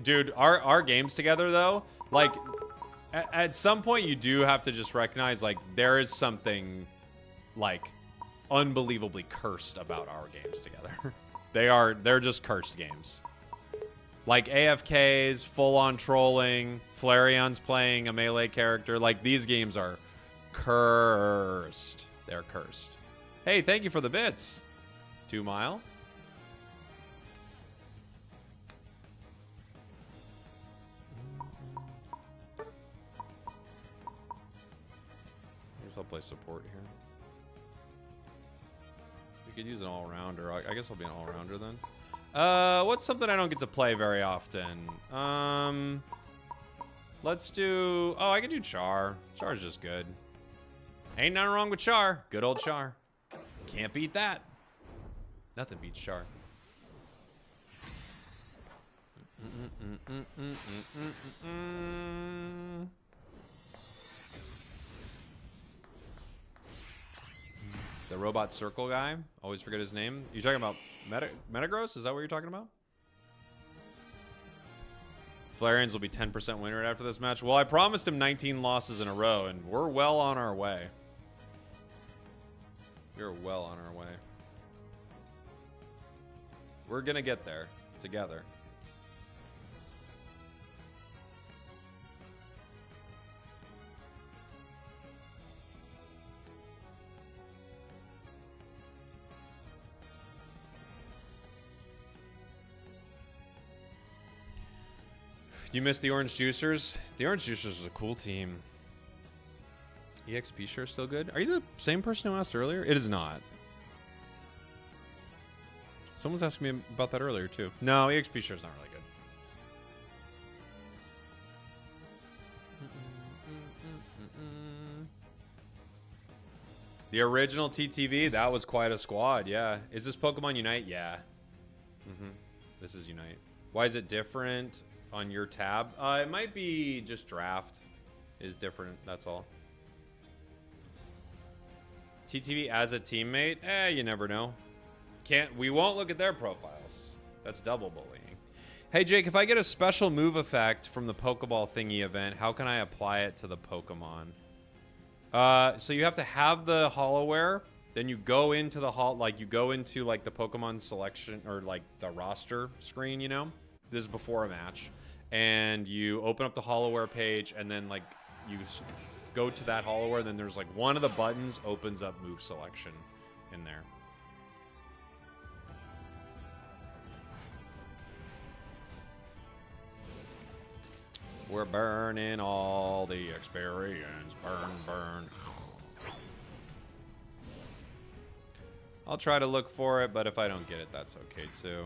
Dude, our games together though, like at some point you do have to just recognize like there is something like unbelievably cursed about our games together. They're just cursed games. Like AFKs, full-on trolling, Flareon's playing a melee character. Like these games are cursed. They're cursed. Hey, thank you for the bits. 2 Mile. I'll play support here. We could use an all-rounder. I guess I'll be an all-rounder then. What's something I don't get to play very often? Let's do... Oh, I can do Char. Char's just good. Ain't nothing wrong with Char. Good old Char. Can't beat that. Nothing beats Char. The robot circle guy. Always forget his name. You talking about Metagross? Is that what you're talking about? Flareons will be 10% win rate after this match. Well, I promised him 19 losses in a row, and we're well on our way. We're well on our way. We're gonna get there together. You missed the Orange Juicers? The Orange Juicers was a cool team. EXP share still good? Are you the same person who asked earlier? It is not. Someone was asking me about that earlier too. No, EXP share is not really good. The original TTV, that was quite a squad, yeah. Is this Pokemon Unite? Yeah. This is Unite. Why is it different on your tab? It might be just draft is different, that's all. TTV as a teammate? You never know. We won't look at their profiles. That's double bullying. Hey, Jake, if I get a special move effect from the Pokeball thingy event, how can I apply it to the Pokemon? So you have to have the Hollowware, then you go into the you go into like the Pokemon selection or like the roster screen, you know? This is before a match. And you open up the Hollowware page, and then like you go to that Hollowware, then there's like one of the buttons opens up move selection in there. We're burning all the experience. Burn, burn. I'll try to look for it, but if I don't get it, that's okay too.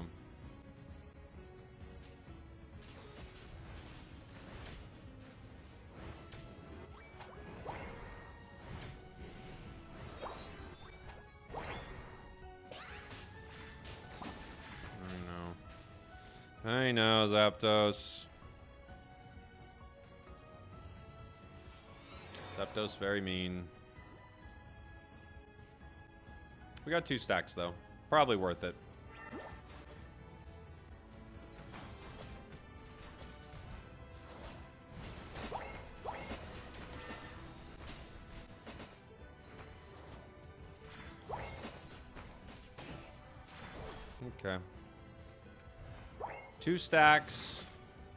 I know, Zapdos. Zapdos, very mean. We got 2 stacks, though. Probably worth it. Okay. 2 stacks.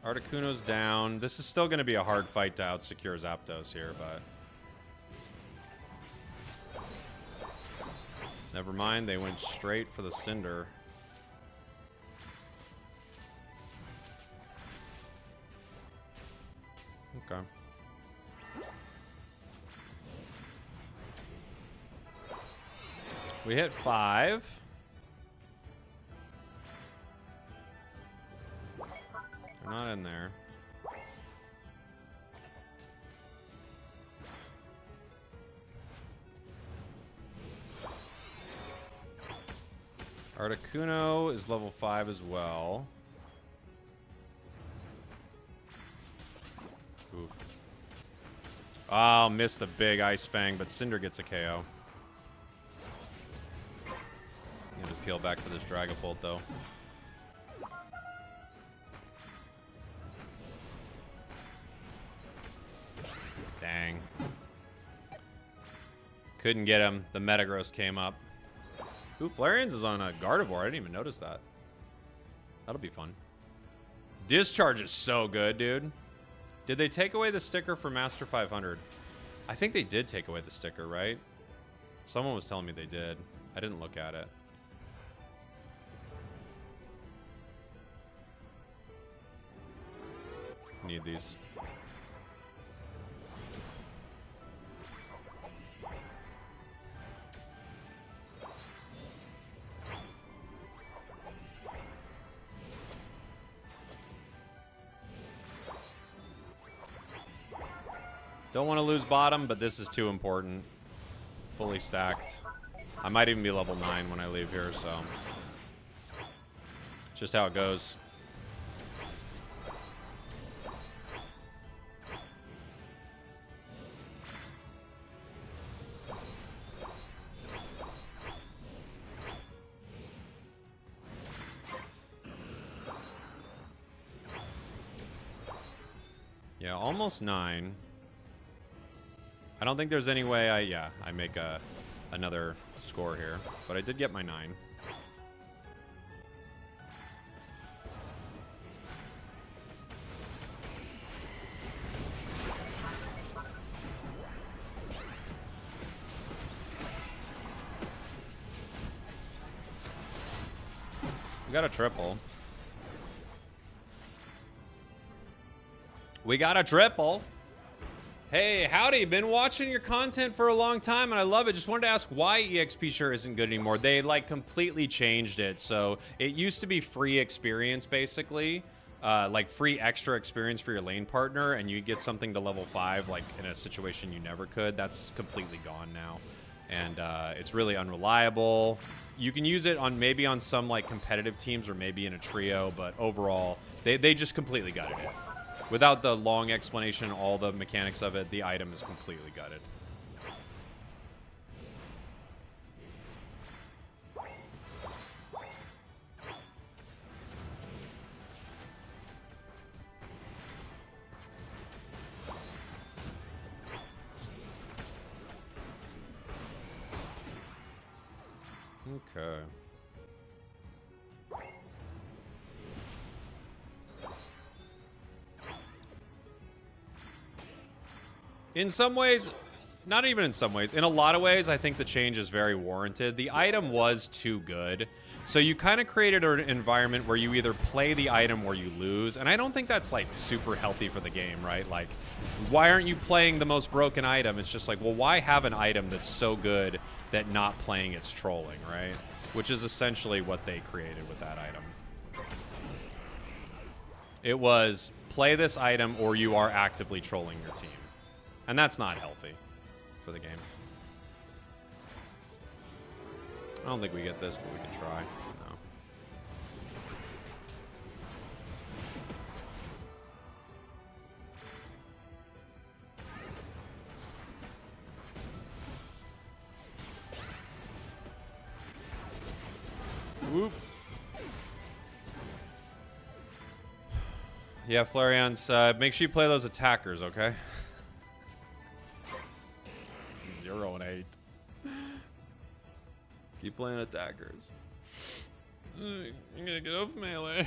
Articuno's down. This is still going to be a hard fight to out-secure Zapdos here, but... Never mind, they went straight for the Cinder. Okay. We hit 5. They're not in there. Articuno is level 5 as well. Oof. Oh, missed the big Ice Fang, but Cinder gets a KO. Need to peel back for this Dragapult, though. Dang. Couldn't get him. The Metagross came up. Ooh, Flareon's is on a Gardevoir. I didn't even notice that. That'll be fun. Discharge is so good, dude. Did they take away the sticker for Master 500? I think they did take away the sticker, right? Someone was telling me they did. I didn't look at it. Need these. Don't want to lose bottom, but this is too important. Fully stacked. I might even be level 9 when I leave here, so... Just how it goes. Yeah, almost 9. I don't think there's any way I make another score here, but I did get my 9. We got a triple. We got a triple. Hey, howdy, been watching your content for a long time and I love it. Just wanted to ask why EXP Share isn't good anymore. They like completely changed it. So it used to be free experience basically, like free extra experience for your lane partner, and you get something to level 5 like in a situation you never could. That's completely gone now. And it's really unreliable. You can use it on maybe on some like competitive teams or maybe in a trio, but overall they just completely gutted it. Without the long explanation, all the mechanics of it, the item is completely gutted. Okay. In some ways, not even in some ways, in a lot of ways, I think the change is very warranted. The item was too good. So you kind of created an environment where you either play the item or you lose. And I don't think that's like super healthy for the game, right? Like, why aren't you playing the most broken item? It's just like, well, why have an item that's so good that not playing it's trolling, right? Which is essentially what they created with that item. It was play this item or you are actively trolling your team. And that's not healthy for the game. I don't think we get this, but we can try. No. Whoop. Yeah, Flareon's, make sure you play those attackers, okay? 0 and 8. Keep playing attackers. I'm gonna get off melee.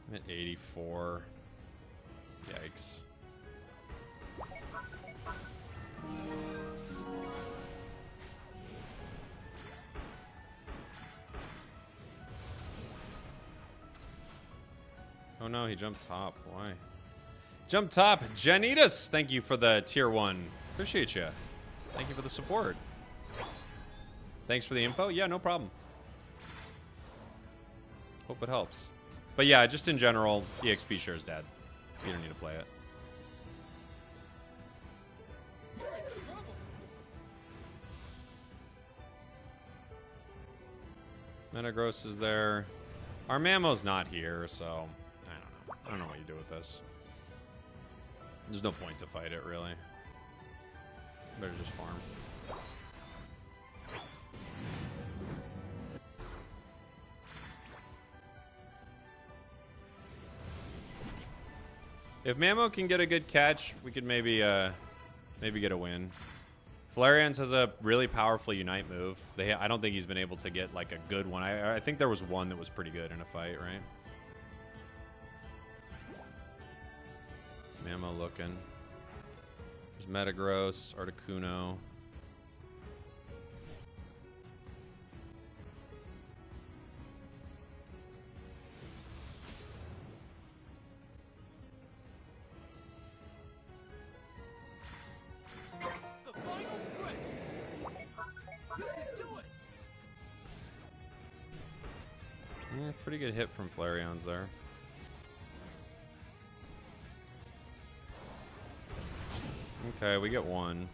I'm at 84. Yikes. Oh no, he jumped top. Why? Jump top. Janitas, thank you for the tier 1. Appreciate you. Thank you for the support. Thanks for the info. Yeah, no problem. Hope it helps. But yeah, just in general, EXP share is dead. You don't need to play it. Metagross is there. Our Mammo's not here, so I don't know. I don't know what you do with this. There's no point to fight it, really. Better just farm. If Mammo can get a good catch, we could maybe get a win. Flareon's has a really powerful Unite move. I don't think he's been able to get like a good one. I think there was one that was pretty good in a fight, right? Mammo looking. There's Metagross, Articuno. Pretty good hit from Flareon's there. Okay, we get one.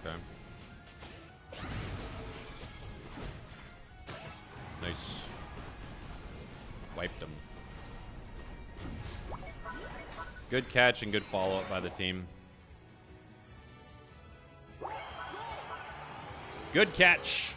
Okay. Nice. Wiped him. Good catch and good follow-up by the team. Good catch.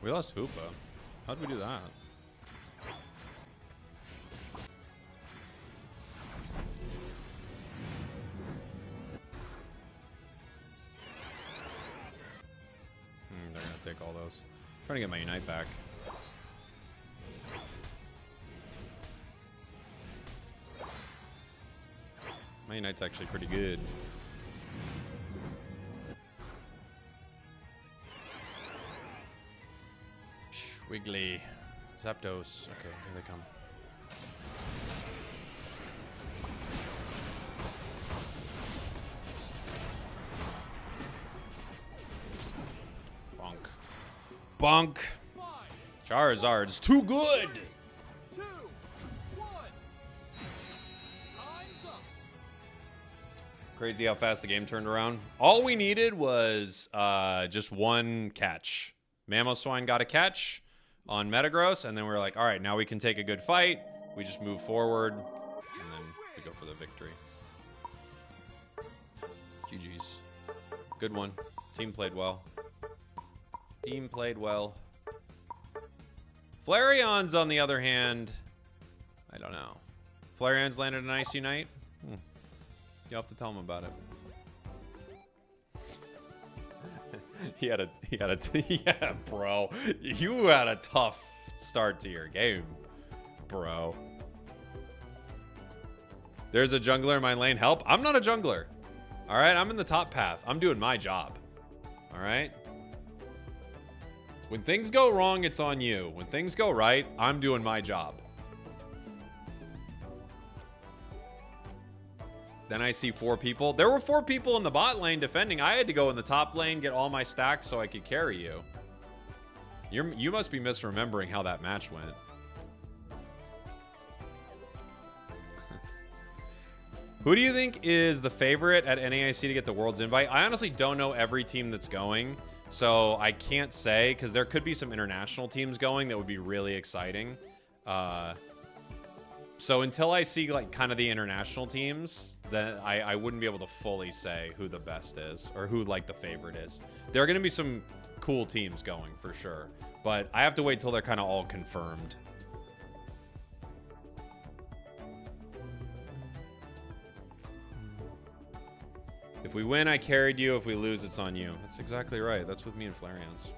We lost Hoopa. How'd we do that? They're gonna take all those. Trying to get my Unite back. My Unite's actually pretty good. Wiggly. Zapdos. Okay, here they come. Bonk. Charizard's too good. 2, 1. Time's up. Crazy how fast the game turned around. All we needed was just one catch. Mamoswine got a catch on Metagross, and then we were like, all right, now we can take a good fight. We just move forward, and then we go for the victory. GG's. Good one. Team played well. Team played well. Flareon's, on the other hand, I don't know. Flareon's landed an Ice Unite? You'll have to tell him about it. Yeah, bro. You had a tough start to your game, bro. There's a jungler in my lane. Help. I'm not a jungler. All right, I'm in the top path. I'm doing my job. All right? When things go wrong, it's on you. When things go right, I'm doing my job. Then I see 4 people. There were 4 people in the bot lane defending. I had to go in the top lane, get all my stacks so I could carry you. You must be misremembering how that match went. Who do you think is the favorite at NAIC to get the World's Invite? I honestly don't know every team that's going, so I can't say, because there could be some international teams going that would be really exciting. So until I see like kind of the international teams, then I wouldn't be able to fully say who the best is or who like the favorite is. There are going to be some cool teams going for sure, but I have to wait till they're kind of all confirmed. If we win, I carried you. If we lose, it's on you. That's exactly right. That's with me and Flareon's.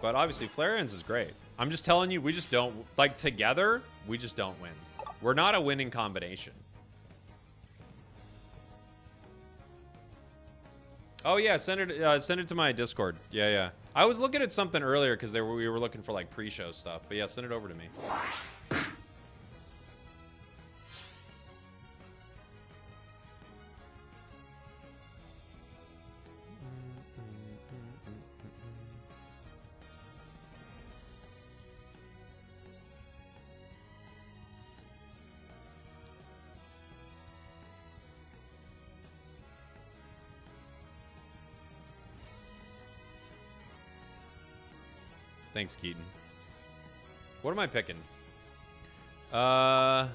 But obviously, Flareon's is great. I'm just telling you, we just don't, like, together, we just don't win. We're not a winning combination. Oh, yeah, send it to my Discord. Yeah. I was looking at something earlier because we were looking for, like, pre-show stuff. But, yeah, send it over to me. Thanks, Keaton. What am I picking? Our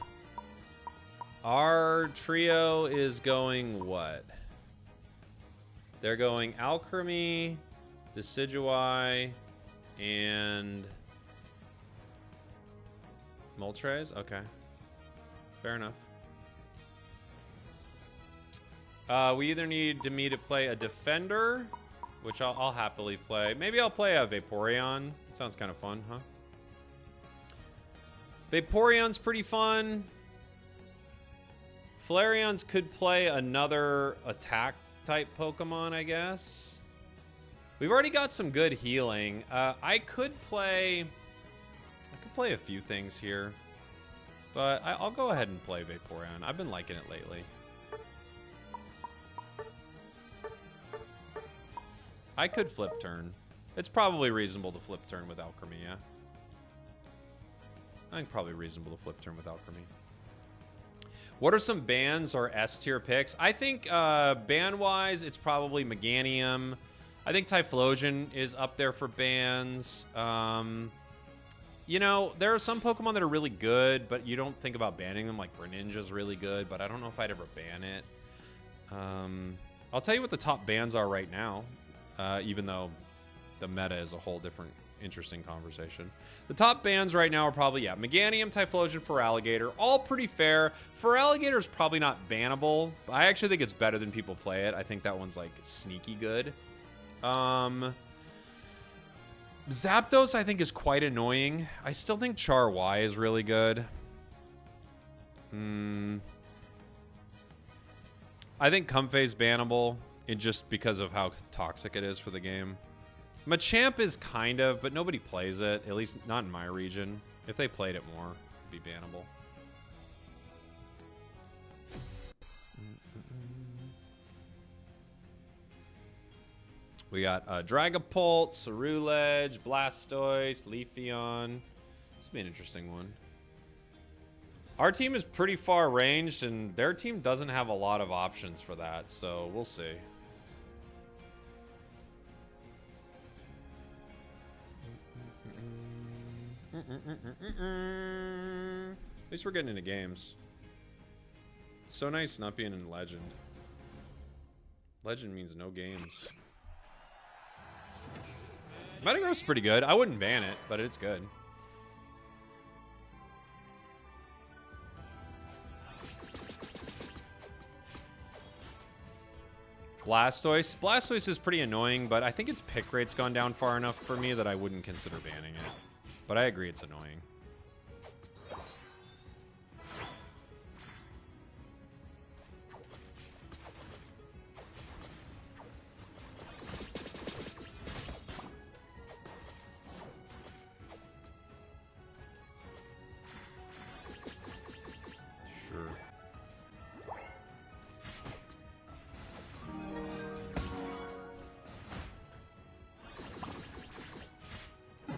trio is going what? They're going Alchemy, Decidueye, and Moltres? Okay. Fair enough. We either need me to play a defender, which I'll happily play. Maybe I'll play a Vaporeon. Sounds kind of fun, huh? Vaporeon's pretty fun. Flareon's could play another attack type Pokemon, I guess. We've already got some good healing. I could play a few things here, but I'll go ahead and play Vaporeon. I've been liking it lately. I could flip turn. It's probably reasonable to flip turn with Alchemy, yeah? I think probably reasonable to flip turn with Alchemy. What are some bans or S tier picks? I think ban-wise, it's probably Meganium. I think Typhlosion is up there for bans. You know, there are some Pokemon that are really good, but you don't think about banning them. Like Greninja's really good, but I don't know if I'd ever ban it. I'll tell you what the top bans are right now. Even though the meta is a whole different interesting conversation. The top bans right now are probably, yeah, Meganium, Typhlosion, Feraligatr. All pretty fair. Feraligatr is probably not bannable. I actually think it's better than people play it. I think that one's, like, sneaky good. Zapdos, I think, is quite annoying. I still think Char Y is really good. I think Comfey's bannable. Just because of how toxic it is for the game. Machamp is kind of, but nobody plays it. At least not in my region. If they played it more, it'd be bannable. We got Dragapult, Cerulege, Blastoise, Leafeon. This will be an interesting one. Our team is pretty far ranged, and their team doesn't have a lot of options for that, so we'll see. At least we're getting into games. So nice not being in Legend. Legend means no games. Metagross is pretty good. I wouldn't ban it, but it's good. Blastoise. Blastoise is pretty annoying, but I think its pick rate's gone down far enough for me that I wouldn't consider banning it. But I agree it's annoying.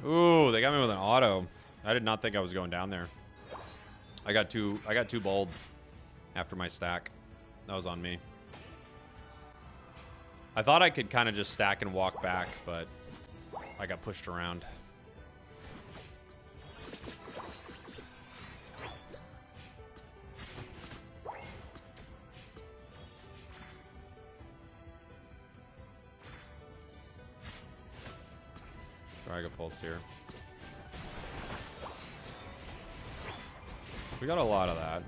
Ooh, they got me with an auto. I did not think I was going down there. I got too bold after my stack. That was on me. I thought I could kind of just stack and walk back, but I got pushed around. Dragapult's here. We got a lot of that.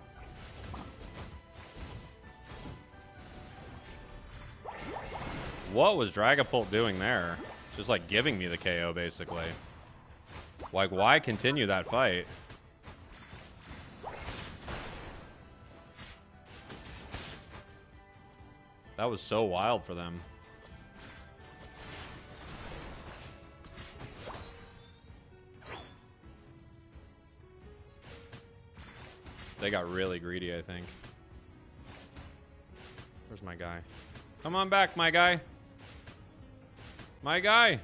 What was Dragapult doing there? Just like giving me the KO, basically. Like, why continue that fight? That was so wild for them. They got really greedy, I think. Where's my guy? Come on back, my guy. My guy.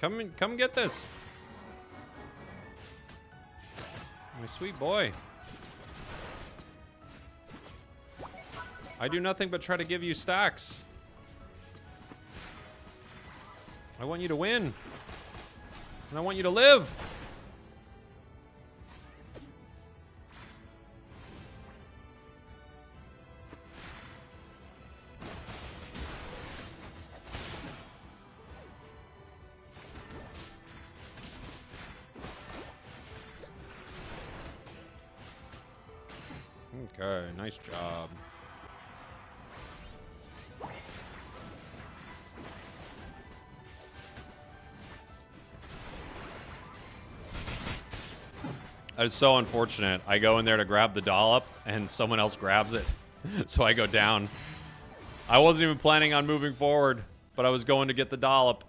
Come get this. My sweet boy. I do nothing but try to give you stacks. I want you to win. And I want you to live. Okay, nice job. That is so unfortunate. I go in there to grab the dollop, and someone else grabs it. So I go down. I wasn't even planning on moving forward, but I was going to get the dollop.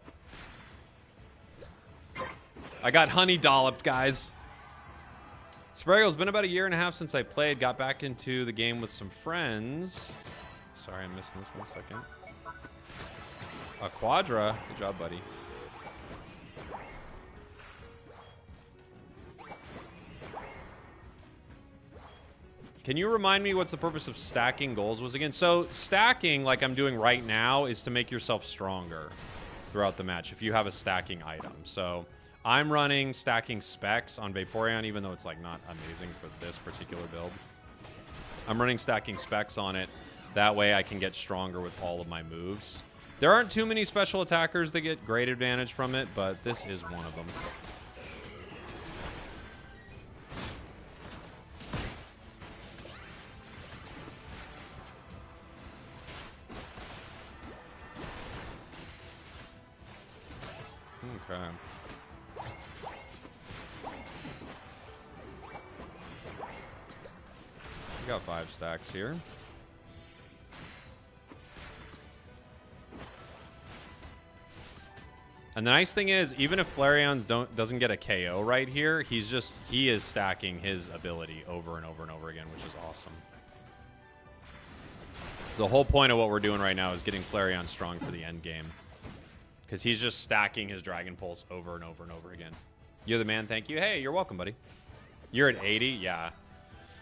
I got honey dolloped, guys. Spragels, been about 1.5 years since I played. Got back into the game with some friends. Sorry, I'm missing this 1 second. A Quadra. Good job, buddy. Can you remind me what's the purpose of stacking goals was again? So stacking, like I'm doing right now, is to make yourself stronger throughout the match if you have a stacking item. So I'm running stacking specs on Vaporeon, even though it's like not amazing for this particular build. I'm running stacking specs on it. That way I can get stronger with all of my moves. There aren't too many special attackers that get great advantage from it, but this is one of them. Okay. We got 5 stacks here. And the nice thing is, even if Flareon's doesn't get a KO right here, he is stacking his ability over and over and over again, which is awesome. So the whole point of what we're doing right now is getting Flareon strong for the end game. Because he's just stacking his Dragon Pulse over and over and over again. You're the man, thank you. Hey, you're welcome, buddy. You're at 80? Yeah.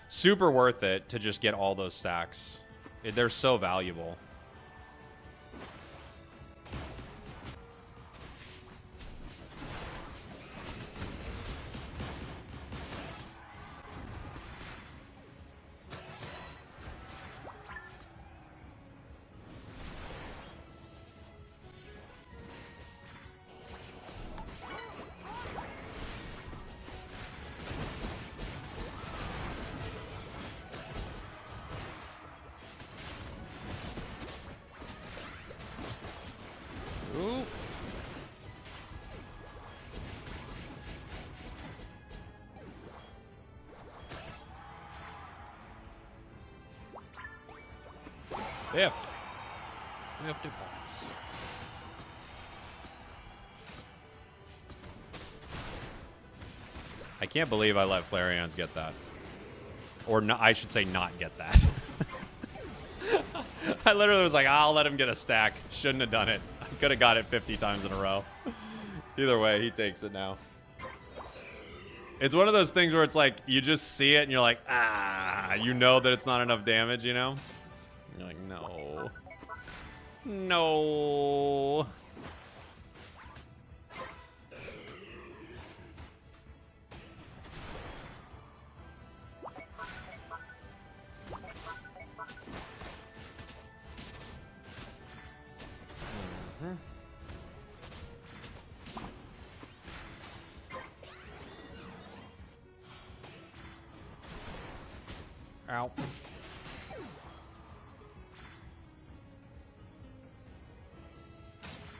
Super worth it to just get all those stacks. They're so valuable. Ooh. Yeah. 50 points. I can't believe I let Flareons get that. Or no, I should say not get that. I literally was like, I'll let him get a stack. Shouldn't have done it. I could have got it 50 times in a row. Either way, he takes it now. It's one of those things where it's like, you just see it and you're like, ah, you know that it's not enough damage, you know? You're like, no. No. Ow.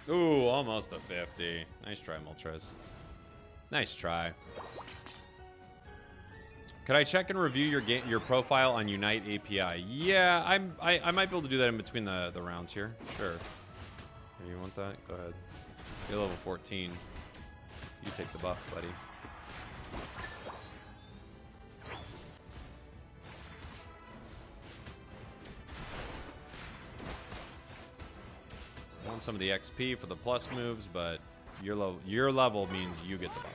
Ooh, almost a 50. Nice try, Moltres. Nice try. Could I check and review your profile on Unite API? Yeah, I might be able to do that in between the rounds here. Sure. Here, you want that? Go ahead. You're level 14. You take the buff, buddy. I want some of the XP for the plus moves, but your level means you get the buff.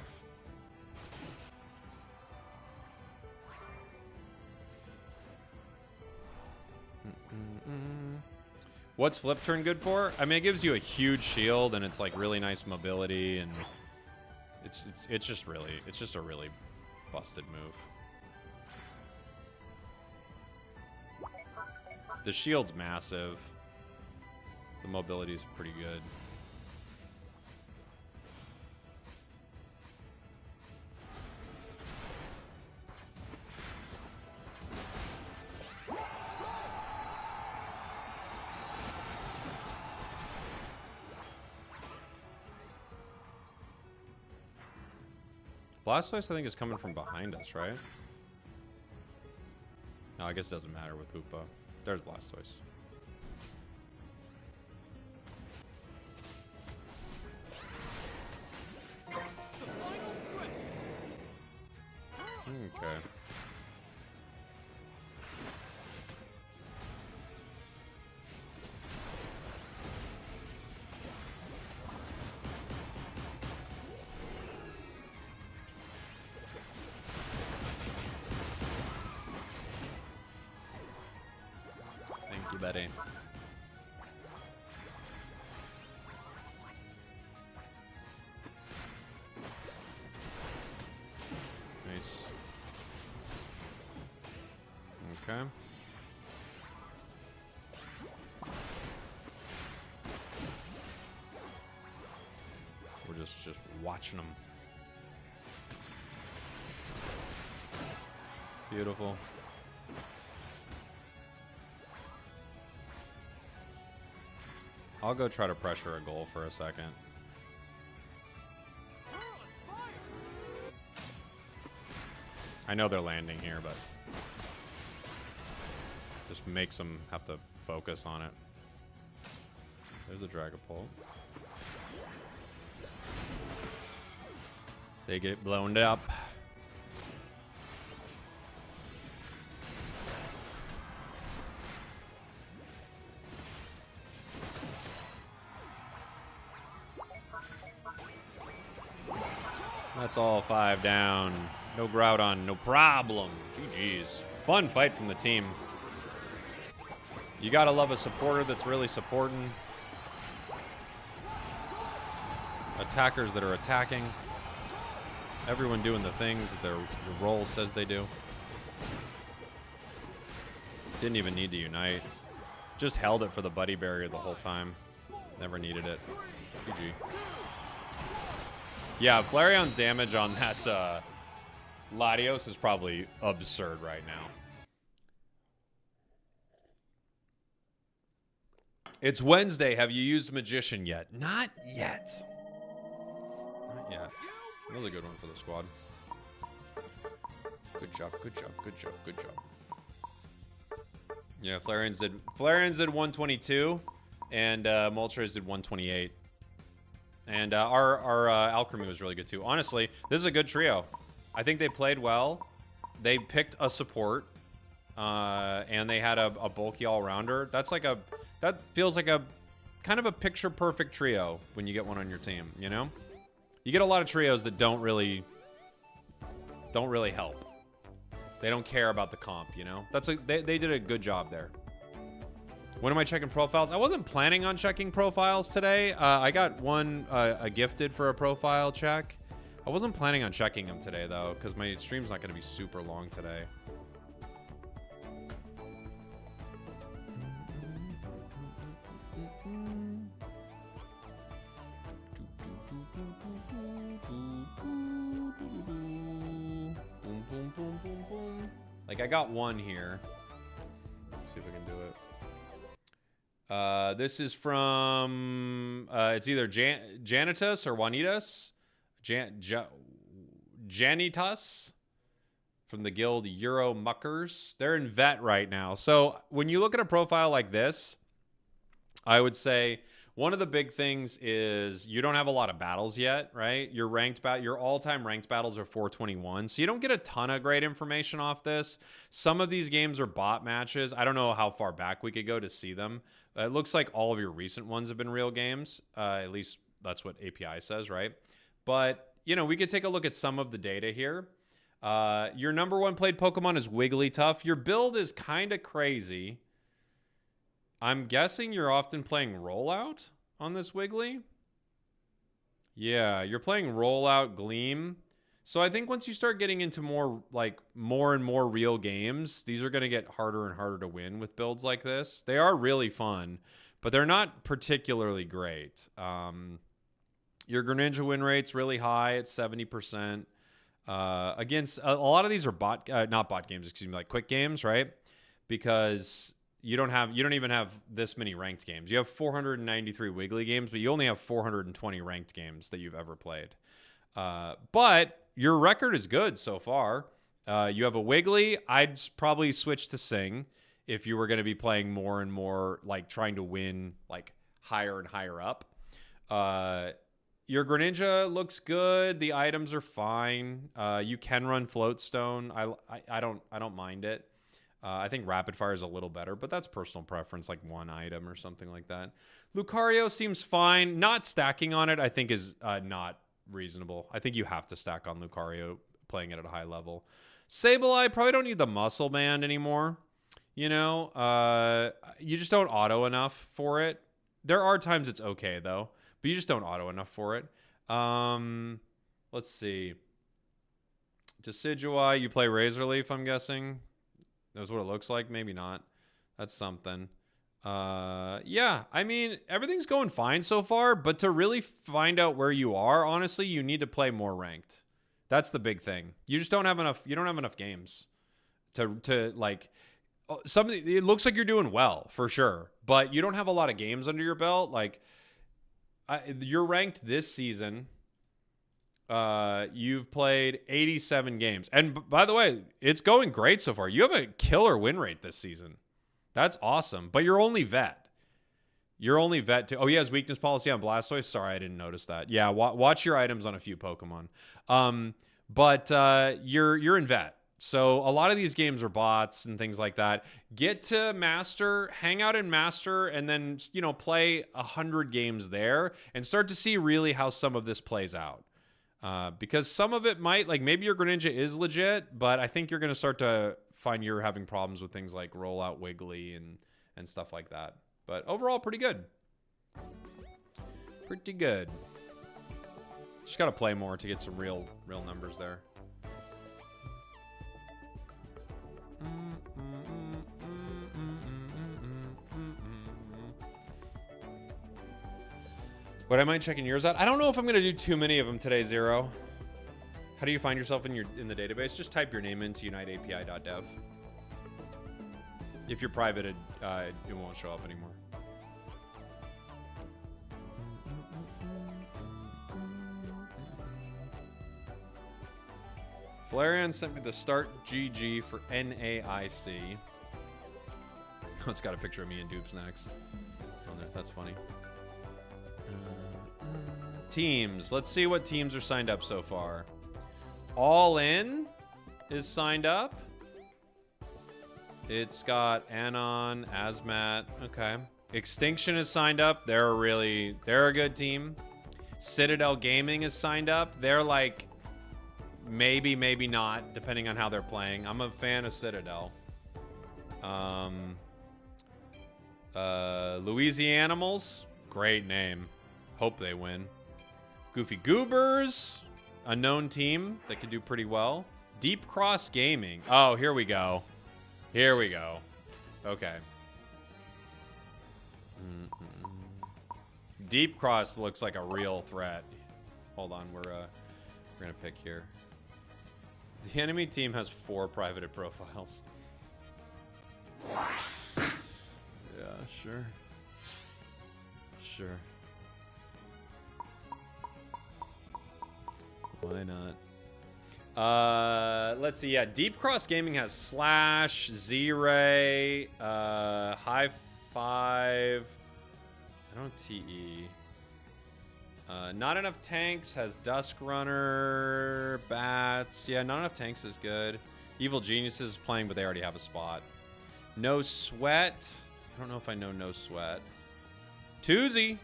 What's flip turn good for? I mean, it gives you a huge shield and it's like really nice mobility, and it's just a really busted move. The shield's massive. The mobility is pretty good. Blastoise, I think, is coming from behind us, right? No, I guess it doesn't matter with Hoopa. There's Blastoise. Okay. Thank you, buddy. Okay. We're just watching them. Beautiful. I'll go try to pressure a goal for a second. I know they're landing here, but just makes them have to focus on it. There's the Dragapult. They get blown up. That's all 5 down. No Groudon, no problem. GG's. Fun fight from the team. You gotta love a supporter that's really supporting. Attackers that are attacking. Everyone doing the things that their role says they do. Didn't even need to unite. Just held it for the buddy barrier the whole time. Never needed it. GG. Yeah, Flareon's damage on that Latios is probably absurd right now. It's Wednesday. Have you used Magician yet? Not yet. Not yet. That was a good one for the squad. Good job, good job, good job, good job. Yeah, Flareon's did 122, and Moltres did 128. And our Alchemy was really good too. Honestly, this is a good trio. I think they played well. They picked a support, and they had a bulky all-rounder. That feels like a kind of a picture-perfect trio when you get one on your team. You know, you get a lot of trios that don't really help. They don't care about the comp. You know, they did a good job there. When am I checking profiles? I wasn't planning on checking profiles today. I got one gifted for a profile check. I wasn't planning on checking them today, though, because my stream's not going to be super long today. Like, I got one here. Let's see if I can do it. This is from, it's either Janitas or Juanitas. Janitas from the guild Euro Muckers. They're in vet right now. So when you look at a profile like this, I would say one of the big things is you don't have a lot of battles yet, right? Your all-time ranked battles are 421, so you don't get a ton of great information off this. Some of these games are bot matches. I don't know how far back we could go to see them. It looks like all of your recent ones have been real games. At least that's what API says, right? But, you know, we could take a look at some of the data here. Your number one played Pokemon is Wigglytuff. Your build is kind of crazy. I'm guessing you're often playing Rollout on this Wiggly. Yeah, you're playing Rollout Gleam. So I think once you start getting into more and more real games, these are going to get harder and harder to win with builds like this. They are really fun, but they're not particularly great. Your Greninja win rate's really high at 70%. Against a lot of these are not bot games, excuse me, like quick games, right? Because you don't even have this many ranked games. You have 493 Wiggly games, but you only have 420 ranked games that you've ever played. But your record is good so far. You have a Wiggly. I'd probably switch to Sing if you were going to be playing more and more, like trying to win like higher and higher up. Your Greninja looks good. The items are fine. You can run Floatstone. I don't mind it. I think Rapid Fire is a little better, but that's personal preference, like one item or something like that. Lucario seems fine. Not stacking on it, I think, is not reasonable. I think you have to stack on Lucario playing it at a high level. Sableye, probably don't need the Muscle Band anymore. You know, you just don't auto enough for it. There are times it's okay, though, but you just don't auto enough for it. Let's see. Decidueye, you play Razor Leaf, I'm guessing. That's what it looks like. Maybe not. That's something. Yeah, I mean, everything's going fine so far, but to really find out where you are, honestly, you need to play more ranked. That's the big thing. You just don't have enough. You don't have enough games to like something. It looks like you're doing well for sure, but you don't have a lot of games under your belt. Like you're ranked this season. You've played 87 games. And by the way, it's going great so far. You have a killer win rate this season. That's awesome. But you're only vet. You're only vet too. Oh, he has weakness policy on Blastoise. Sorry, I didn't notice that. Yeah, watch your items on a few Pokemon. But you're in vet. So a lot of these games are bots and things like that. Get to Master, hang out in Master, and then, you know, play 100 games there and start to see really how some of this plays out. Because some of it might, like maybe your Greninja is legit, but I think you're going to start to find you're having problems with things like Rollout Wiggly and stuff like that. But overall, pretty good. Pretty good. Just got to play more to get some real numbers there. But I might checking yours out. I don't know if I'm going to do too many of them today, Zero. How do you find yourself in the database? Just type your name into uniteapi.dev. If you're private, it won't show up anymore. Flareon sent me the start GG for NAIC. Oh, it's got a picture of me and Dupes next. Oh, that's funny. Teams. Let's see what teams are signed up so far. All In is signed up. It's got Anon, Azmat. Okay. Extinction is signed up. They're a good team. Citadel Gaming is signed up. They're like maybe not, depending on how they're playing. I'm a fan of Citadel. Louisianimals, great name. Hope they win. Goofy Goobers, a known team that could do pretty well. Deep Cross Gaming. Oh, here we go. Here we go. Okay. Deep Cross looks like a real threat. Hold on, we're gonna pick here. The enemy team has 4 privated profiles. Yeah, sure. Sure. Why not? Let's see. Yeah, Deep Cross Gaming has Slash, Z-Ray, High Five. I don't TE. Not Enough Tanks has Dusk Runner, Bats. Yeah, Not Enough Tanks is good. Evil Geniuses is playing, but they already have a spot. No Sweat. I don't know if I know No Sweat. Toozy.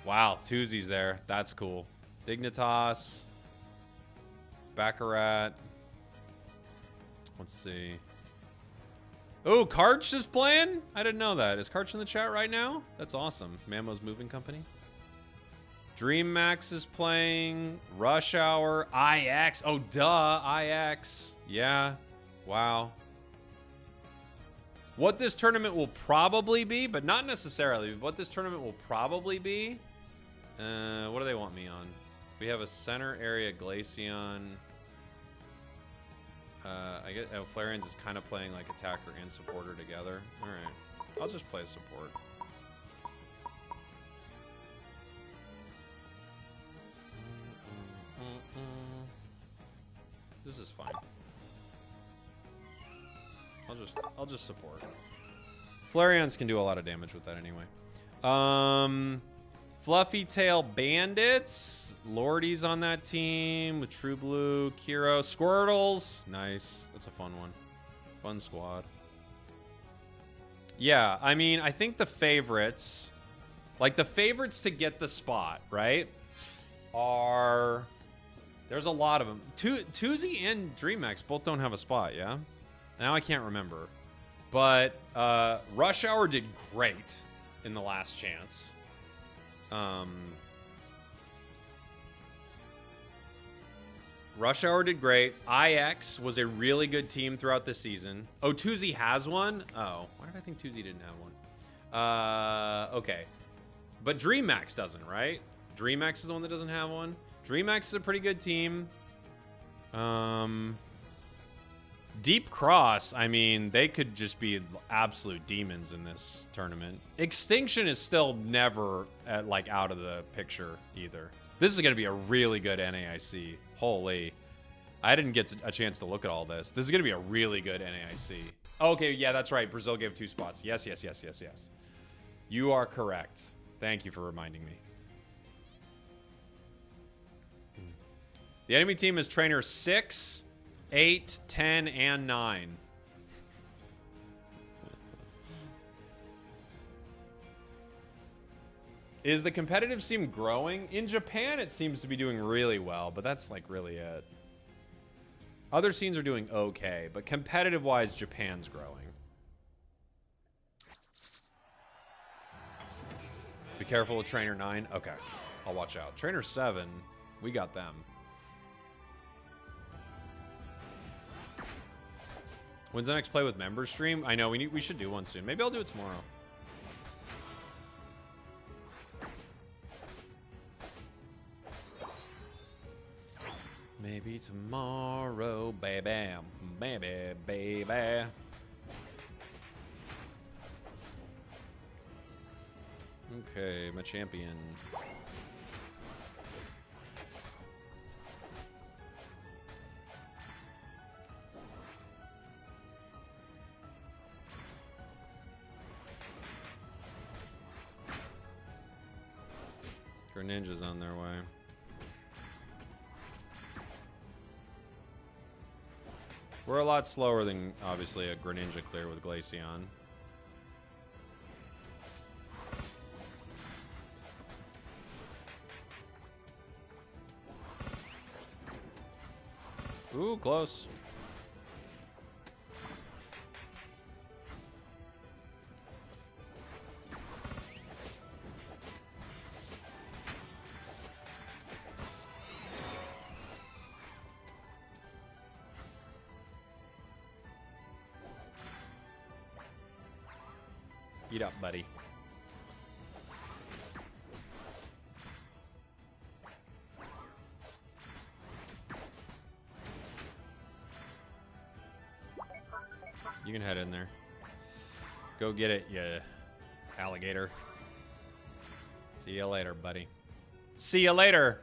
Wow, Toozy's there. That's cool. Dignitas. Baccarat. Let's see. Oh, Karch is playing? I didn't know that. Is Karch in the chat right now? That's awesome. Mammo's Moving Company. Dream Max is playing. Rush Hour. IX. Oh, duh. IX. Yeah. Wow. What this tournament will probably be, but not necessarily. What this tournament will probably be. What do they want me on? We have a center area Glaceon. I get Flareon's is kind of playing like attacker and supporter together. All right, I'll just play support. This is fine. I'll just support. Flareons can do a lot of damage with that anyway. Fluffy Tail Bandits. Lordy's on that team with True Blue, Kiro, Squirtles. Nice. That's a fun one. Fun squad. Yeah, I mean, I think the favorites, like the favorites to get the spot, right, are, there's a lot of them. Toozy and DreamX both don't have a spot, yeah? Now I can't remember. But Rush Hour did great in the last chance. Rush Hour did great. IX was a really good team throughout the season. Oh, Toozy has one? Oh, why did I think Toozy didn't have one? Okay. But DreamX doesn't, right? DreamX is the one that doesn't have one. DreamX is a pretty good team. Deep Cross, I mean, they could just be absolute demons in this tournament. Extinction is still never like out of the picture either. This is going to be a really good NAIC. Holy. I didn't get a chance to look at all this. This is going to be a really good NAIC. Okay, yeah, that's right. Brazil gave 2 spots. Yes. You are correct. Thank you for reminding me. The enemy team is trainer 6, 8, 10, and 9. Is the competitive scene growing? In Japan, it seems to be doing really well, but that's like really it. Other scenes are doing okay, but competitive-wise, Japan's growing. Be careful with Trainer 9. Okay, I'll watch out. Trainer 7, we got them. When's the next play with members stream? I know we should do one soon. Maybe I'll do it tomorrow. Maybe tomorrow, baby, baby, baby. Okay, my champion. Greninja's on their way. We're a lot slower than, obviously, a Greninja clear with Glaceon. Ooh, close. Eat up, buddy. You can head in there. Go get it, you alligator. See you later, buddy. See you later,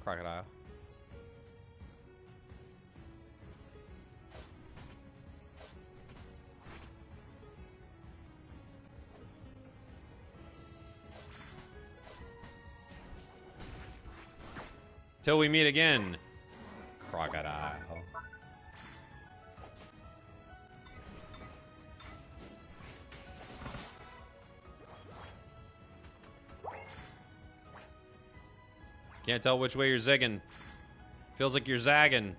crocodile. Till we meet again, crocodile. Can't tell which way you're zigging. Feels like you're zagging.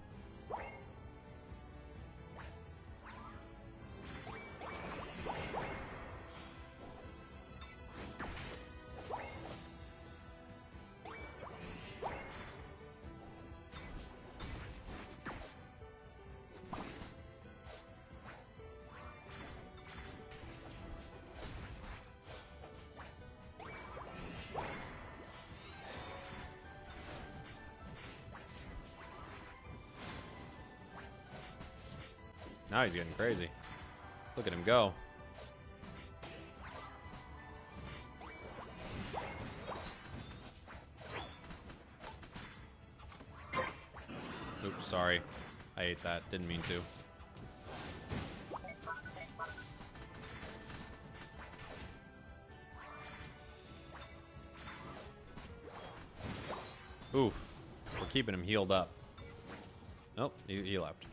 Now he's getting crazy. Look at him go. Oops, sorry. I ate that. Didn't mean to. Oof. We're keeping him healed up. Nope, he left.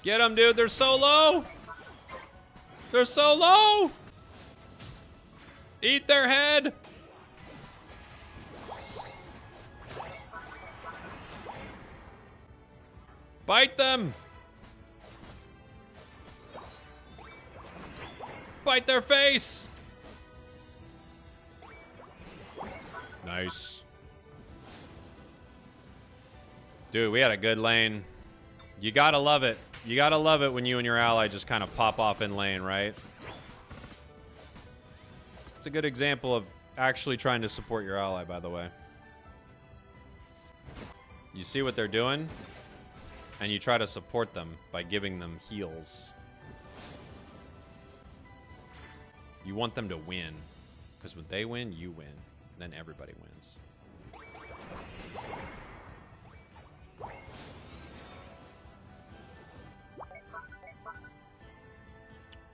Get them, dude. They're so low. They're so low. Eat their head. Bite them. Bite their face. Nice. Dude, we had a good lane. You gotta love it. You gotta love it when you and your ally just kind of pop off in lane, right? It's a good example of actually trying to support your ally, by the way. You see what they're doing, and you try to support them by giving them heals. You want them to win, because when they win, you win. Then everybody wins.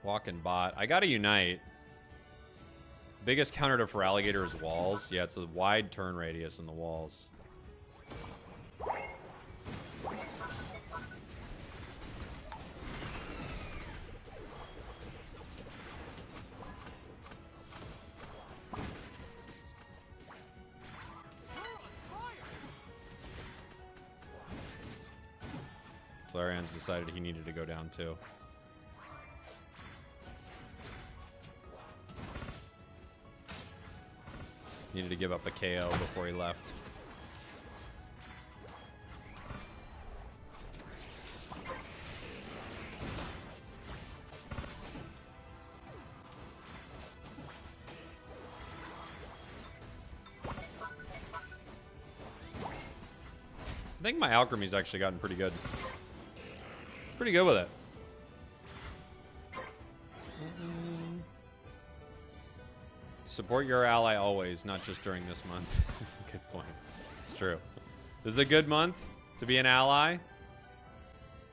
Walking bot. I gotta unite. Biggest counter to for alligator is walls. Yeah, it's a wide turn radius in the walls. Flareon's decided he needed to go down too. Needed to give up a KO before he left. I think my alchemy's actually gotten pretty good. Pretty good with it. Support your ally always, not just during this month. Good point. It's true. This is a good month to be an ally,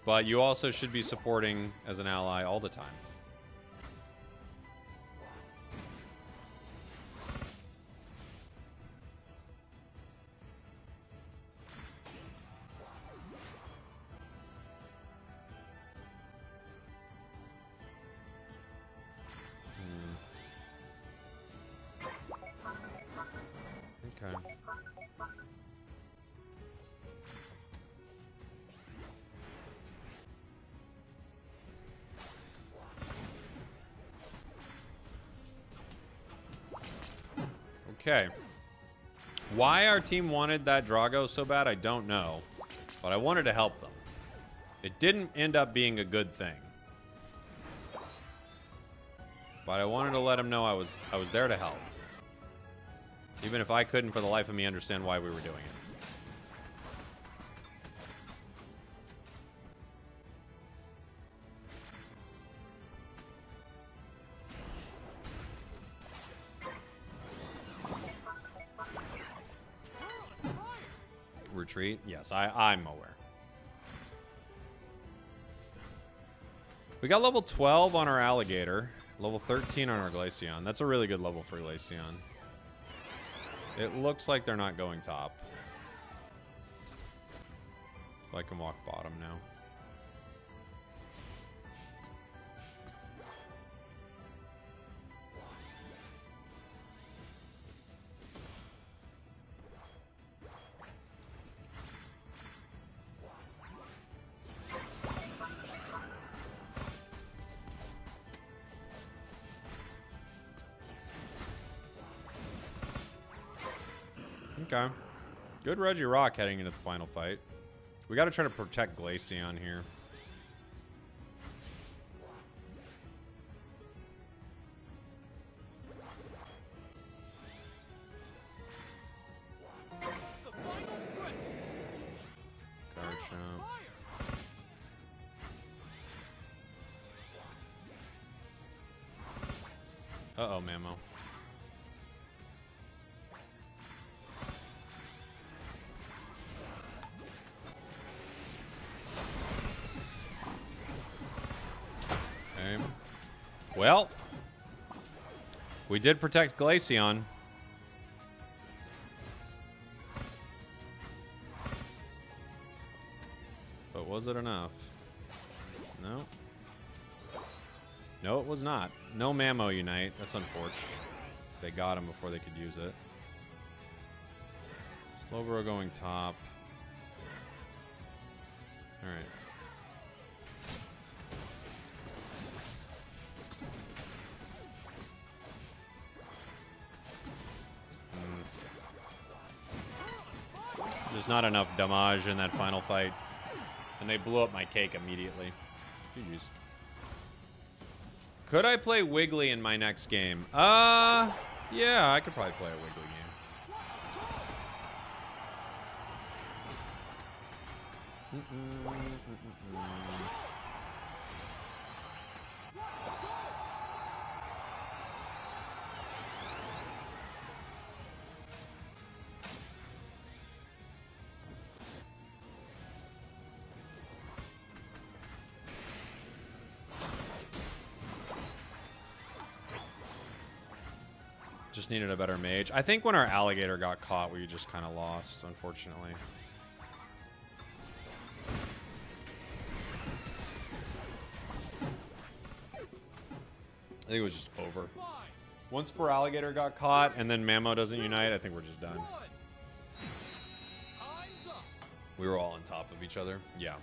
but you also should be supporting as an ally all the time. Okay. Okay. Why our team wanted that Drago so bad, I don't know. But I wanted to help them. It didn't end up being a good thing. But I wanted to let them know I was there to help. Even if I couldn't for the life of me understand why we were doing it. Retreat? Yes, I'm aware. We got level 12 on our alligator. Level 13 on our Glaceon. That's a really good level for Glaceon. It looks like they're not going top. So I can walk bottom now. Okay. Good Reggie Rock heading into the final fight. We got to try to protect Glaceon here. The final stretch. Card shop. Uh-oh, Mamo. Well, we did protect Glaceon. But was it enough? No. No, it was not. No Mamo Unite. That's unfortunate. They got him before they could use it. Slowbro going top. All right. There's not enough damage in that final fight. And they blew up my cake immediately. GG's. Could I play Wiggly in my next game? Yeah, I could probably play a Wiggly game. Just needed a better mage. I think when our alligator got caught, we just kind of lost, unfortunately. I think it was just over. Once poor alligator got caught and then Mamo doesn't unite, I think we're just done. Time's up. We were all on top of each other. Yeah.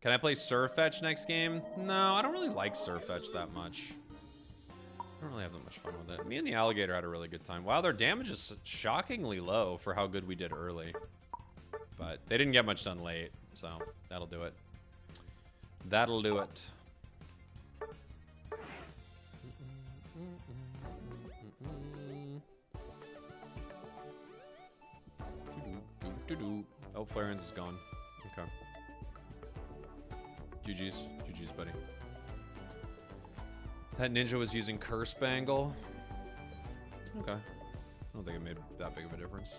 Can I play Surfetch next game? No, I don't really like Surfetch that much. I don't really have that much fun with it. Me and the alligator had a really good time. Wow, their damage is shockingly low for how good we did early. But they didn't get much done late, so that'll do it. That'll do it. Oh, Flarens is gone. Okay. GG's. GG's, buddy. That ninja was using Curse Bangle. Okay. I don't think it made that big of a difference.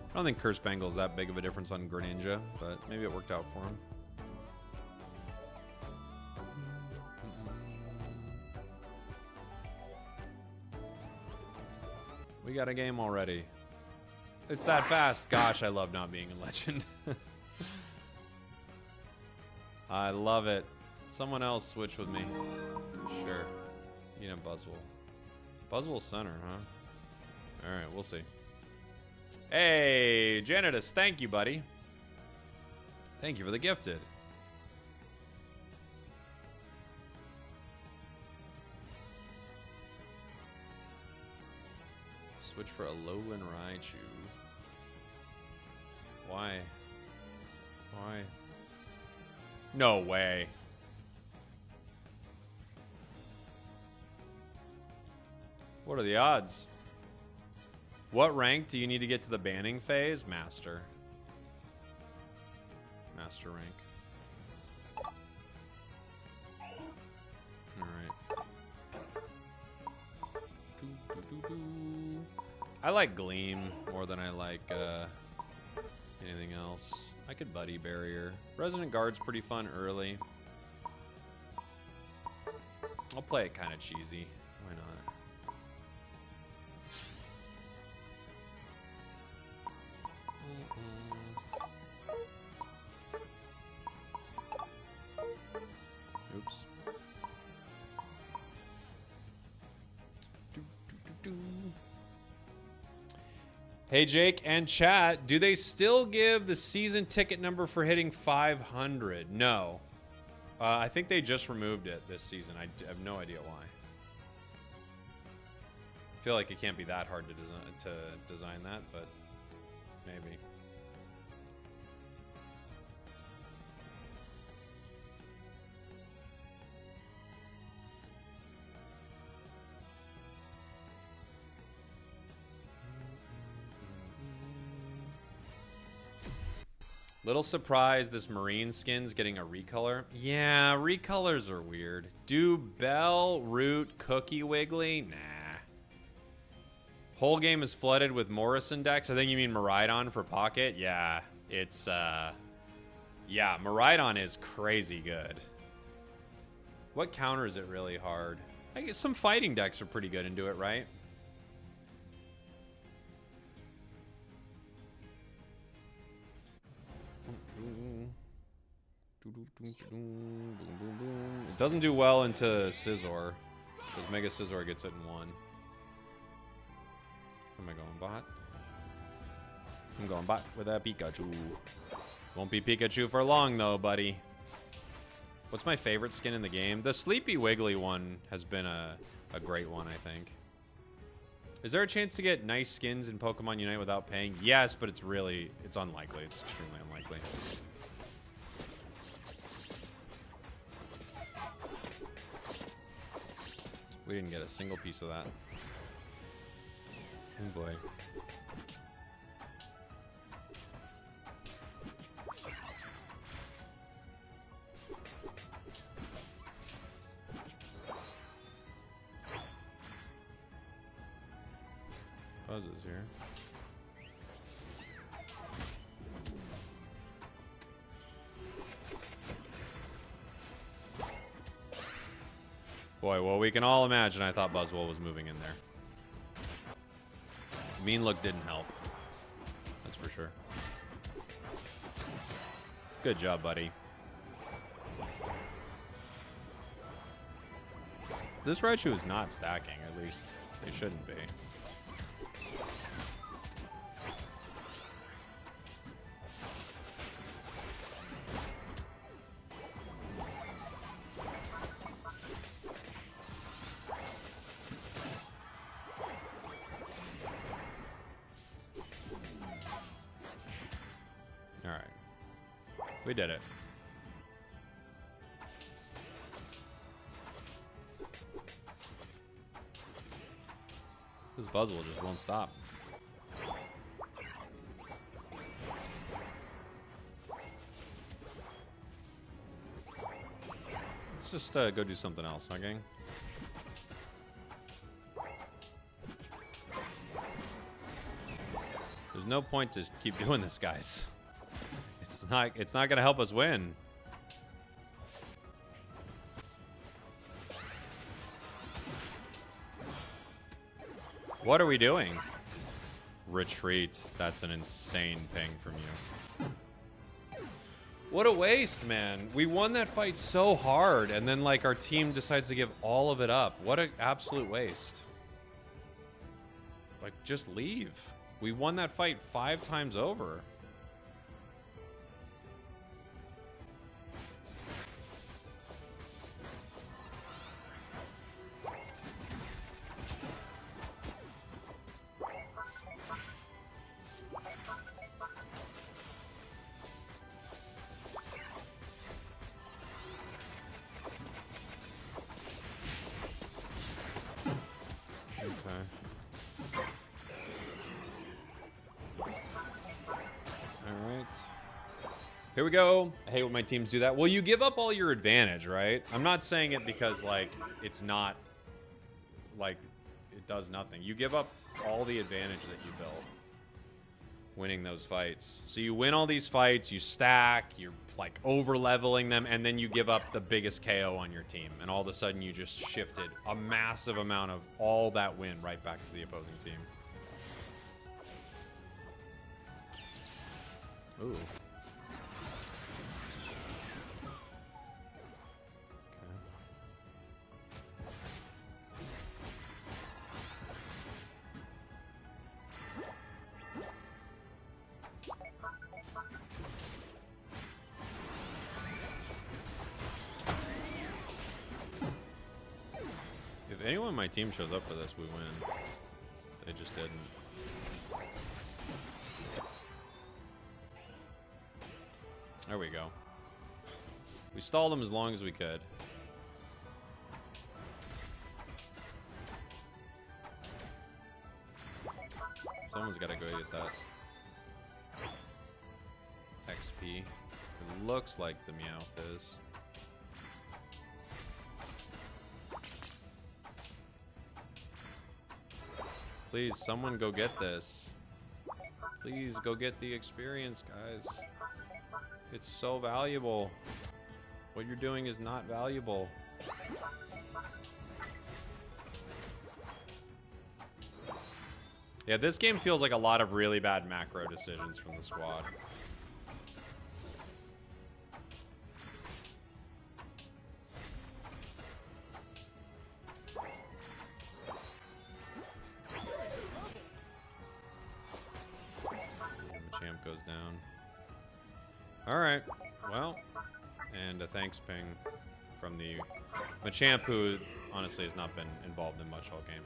I don't think Curse Bangle is that big of a difference on Greninja, but maybe it worked out for him. We got a game already. It's that fast. Gosh, I love not being in Legend. I love it. Someone else switch with me. Sure. You know, Buzzwole. Buzzwole center, huh? Alright, we'll see. Hey, Janitus, thank you, buddy. Thank you for the gifted. Switch for a Alolan Raichu. Why? Why? No way. What are the odds? What rank do you need to get to the banning phase? Master. Master rank. Alright. I like Gleam more than I like anything else. I could Buddy Barrier. Resonant Guard's pretty fun early. I'll play it kind of cheesy. Why not? Oops. Hey Jake and chat, do they still give the season ticket number for hitting 500? No. I think they just removed it this season. I have no idea why. I feel like it can't be that hard to design that, but maybe. Little surprised this marine skin's getting a recolor. Yeah, recolors are weird. Do Bell, Root, Cookie Wiggly? Nah. Whole game is flooded with Morrison decks. I think you mean Miraidon for Pocket. Yeah, it's, yeah, Miraidon is crazy good. What counters it really hard? I guess some fighting decks are pretty good into it, right? It doesn't do well into Scizor, because Mega Scizor gets it in one. Am I going bot? I'm going bot with a Pikachu. Won't be Pikachu for long though, buddy. What's my favorite skin in the game? The Sleepy Wiggly one has been a great one, I think. Is there a chance to get nice skins in Pokemon Unite without paying? Yes, but it's unlikely. It's extremely unlikely. We didn't get a single piece of that. Oh boy. Buzz is here. Boy, well, we can all imagine I thought Buzzwole was moving in there. Mean look didn't help. That's for sure. Good job, buddy. This Raichu is not stacking, at least they shouldn't be. We did it. This Buzzwole just won't stop. Let's just go do something else, huh, gang? There's no point to keep doing this, guys. It's not gonna help us win. What are we doing? Retreat. That's an insane ping from you. What a waste, man. We won that fight so hard, and then like our team decides to give all of it up. What an absolute waste. Like, just leave. We won that fight 5 times over. Here we go. I hate when my teams do that. Well, you give up all your advantage, right? I'm not saying it because, like, it's not, like, it does nothing. You give up all the advantage that you built winning those fights. So you win all these fights, you stack, you're, like, over-leveling them, and then you give up the biggest KO on your team. And all of a sudden, you just shifted a massive amount of all that win right back to the opposing team. Ooh. If anyone on my team shows up for this, we win. They just didn't. There we go. We stalled them as long as we could. Someone's got to go get that XP. It looks like the Meowth is. Please, someone go get this. Please go get the experience, guys. It's so valuable. What you're doing is not valuable. Yeah, this game feels like a lot of really bad macro decisions from the squad. Machamp goes down. Alright, well, and a thanks ping from the Machamp, who honestly has not been involved in much all game.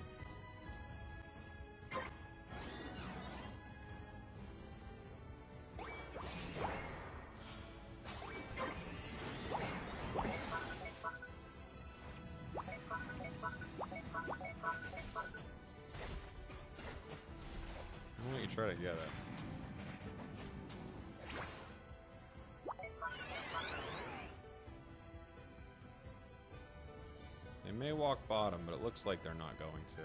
Why don't you try to get it? They may walk bottom, but it looks like they're not going to.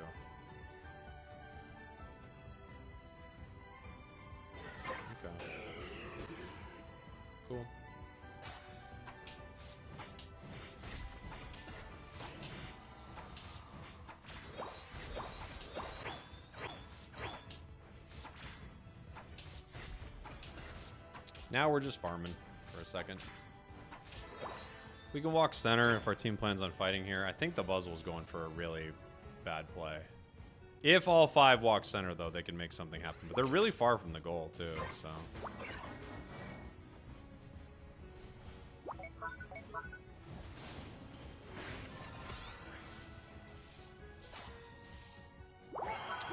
Cool. Now we're just farming for a second. We can walk center if our team plans on fighting here. I think the Buzzle's going for a really bad play. If all 5 walk center, though, they can make something happen. But they're really far from the goal, too, so...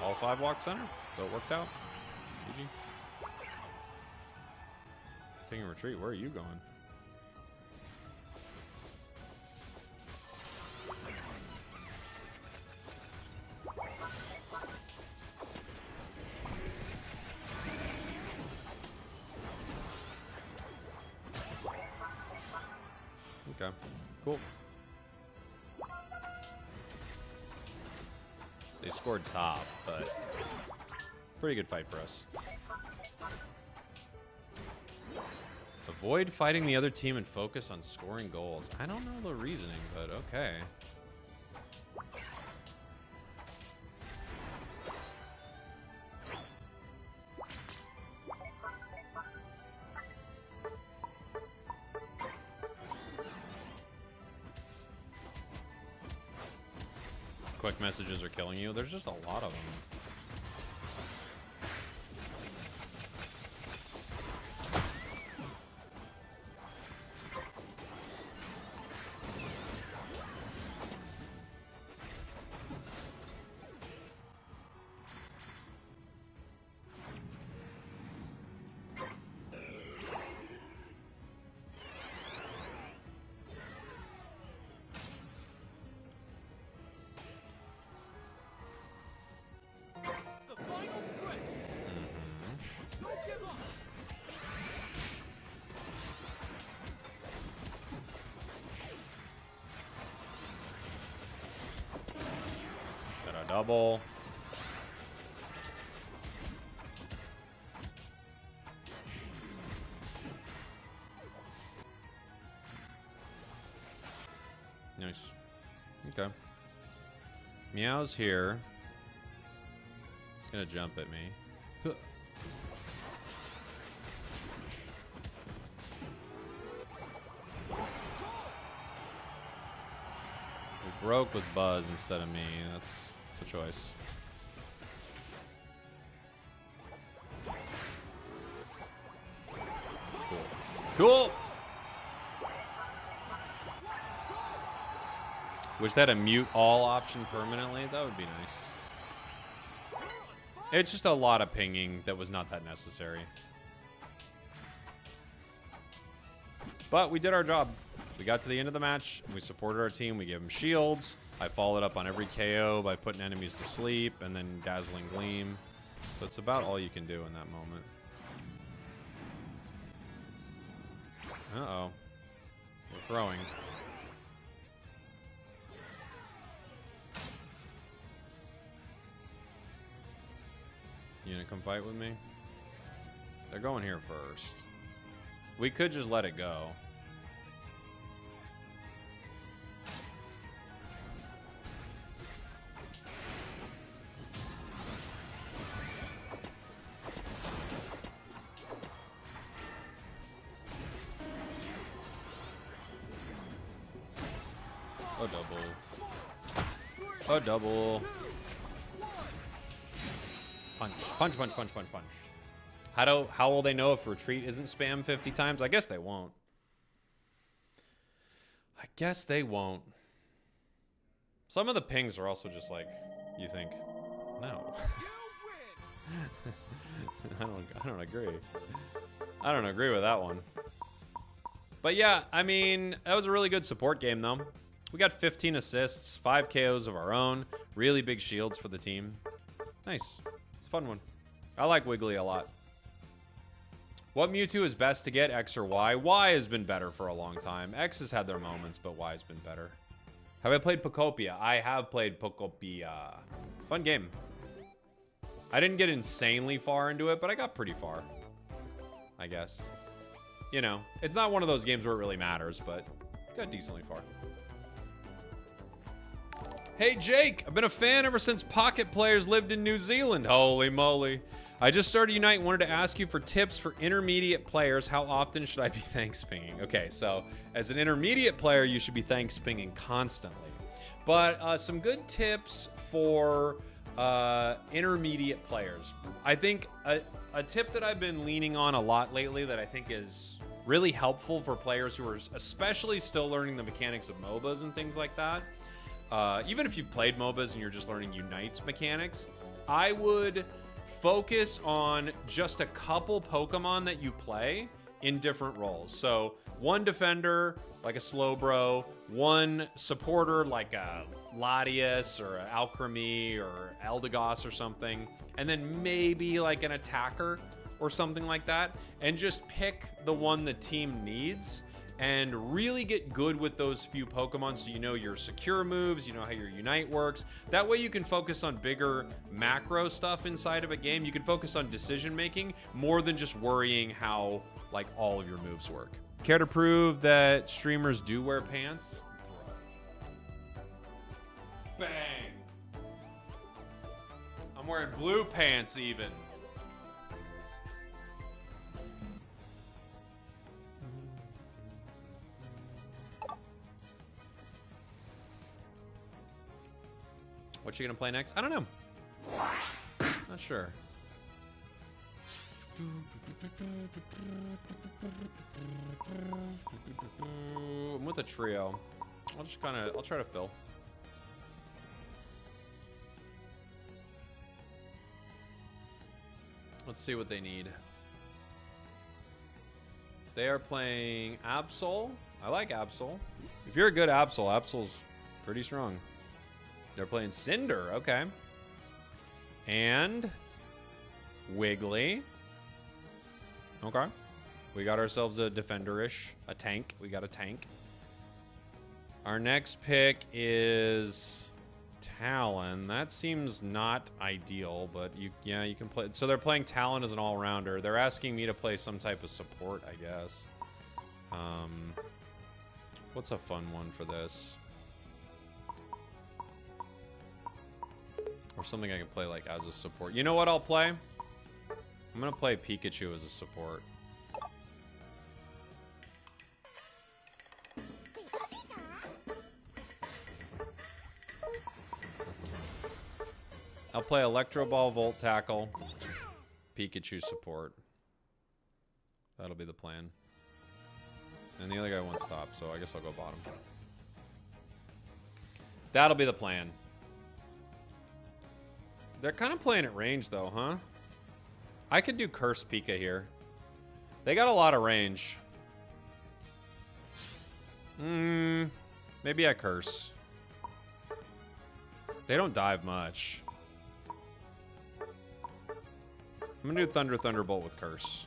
All 5 walk center, so it worked out. GG. Taking a retreat, where are you going? Okay, cool. They scored top, but pretty good fight for us. Avoid fighting the other team and focus on scoring goals. I don't know the reasoning, but okay. Quick messages are killing you. There's just a lot of them. The final stretch. Don't give up. Got a double. Nice. Okay. Meow's here. He's gonna jump at me. Huh. We broke with Buzz instead of me. That's a choice. Cool. Cool! Wish they had a mute all option permanently. That would be nice. It's just a lot of pinging that was not that necessary. But we did our job. We got to the end of the match. We supported our team. We gave them shields. I followed up on every KO by putting enemies to sleep and then Dazzling Gleam. So it's about all you can do in that moment. Uh-oh. We're throwing. You gonna come fight with me? They're going here first. We could just let it go. A double. A double. Punch, punch, punch, punch, punch, punch. How will they know if retreat isn't spam 50 times? I guess they won't. I guess they won't. Some of the pings are also just like, you think, no. I don't agree. I don't agree with that one. But yeah, I mean, that was a really good support game though. We got 15 assists, 5 KOs of our own, really big shields for the team. Nice. It's a fun one. I like Wiggly a lot. What Mewtwo is best to get, X or Y? Y has been better for a long time. X has had their moments, but Y has been better. Have I played Pokopia? I have played Pokopia. Fun game. I didn't get insanely far into it, but I got pretty far, I guess. you know, it's not one of those games where it really matters, but got decently far. Hey, Jake, I've been a fan ever since Pocket Players lived in New Zealand. Holy moly. I just started Unite and wanted to ask you for tips for intermediate players. How often should I be thanks pinging? Okay, so as an intermediate player, you should be thanks pinging constantly. But some good tips for intermediate players. I think a tip that I've been leaning on a lot lately that I think is really helpful for players who are especially still learning the mechanics of MOBAs and things like that. Even if you've played MOBAs and you're just learning Unite's mechanics, I would focus on just a couple Pokemon that you play in different roles. So one defender, like a Slowbro, one supporter, like a Latias or an Alcremie or Eldegoss or something, and then maybe like an attacker or something like that, and just pick the one the team needs and really get good with those few Pokemon so you know your secure moves, you know how your Unite works. That way you can focus on bigger macro stuff inside of a game. You can focus on decision making more than just worrying how like all of your moves work. Care to prove that streamers do wear pants? Bang! I'm wearing blue pants even. What's she gonna play next? I don't know. Not sure. I'm with a trio. I'll try to fill. Let's see what they need. They are playing Absol. I like Absol. If you're a good Absol, Absol's pretty strong. They're playing Cinder, okay. And Wiggly. Okay. We got ourselves a defender-ish, a tank. We got a tank. Our next pick is Talon. That seems not ideal, but you can play. So they're playing Talon as an all-rounder. They're asking me to play some type of support, I guess. What's a fun one for this? Or something I can play like as a support. You know what I'll play? I'm gonna play Pikachu as a support. I'll play Electro Ball, Volt Tackle, Pikachu support. That'll be the plan. And the other guy won't stop, so I guess I'll go bottom. That'll be the plan. They're kind of playing at range, though, huh? I could do Curse Pika here. They got a lot of range. Maybe I Curse. They don't dive much. I'm gonna do Thunder Thunderbolt with Curse.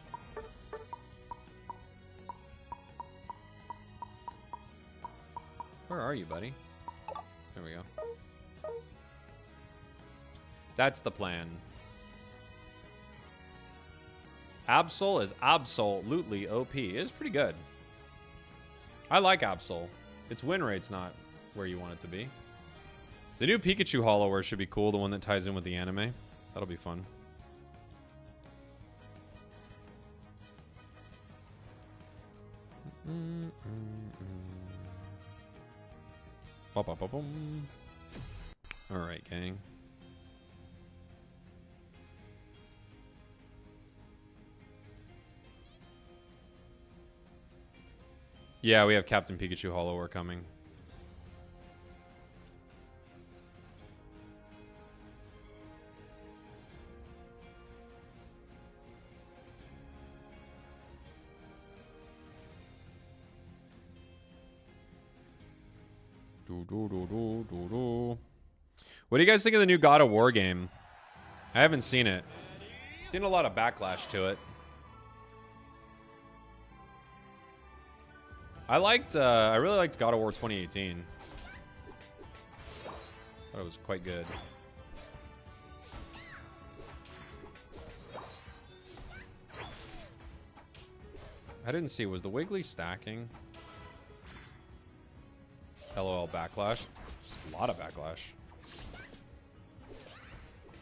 Where are you, buddy? There we go. That's the plan. Absol is absolutely OP. It's pretty good. I like Absol. Its win rate's not where you want it to be. The new Pikachu Hollower should be cool, the one that ties in with the anime. That'll be fun. Alright, gang. Yeah, we have Captain Pikachu Hollower coming. What do you guys think of the new God of War game? I haven't seen it. I've seen a lot of backlash to it. I really liked God of War 2018. Thought it was quite good. I didn't see. Was the Wiggly stacking? LOL backlash. A lot of backlash.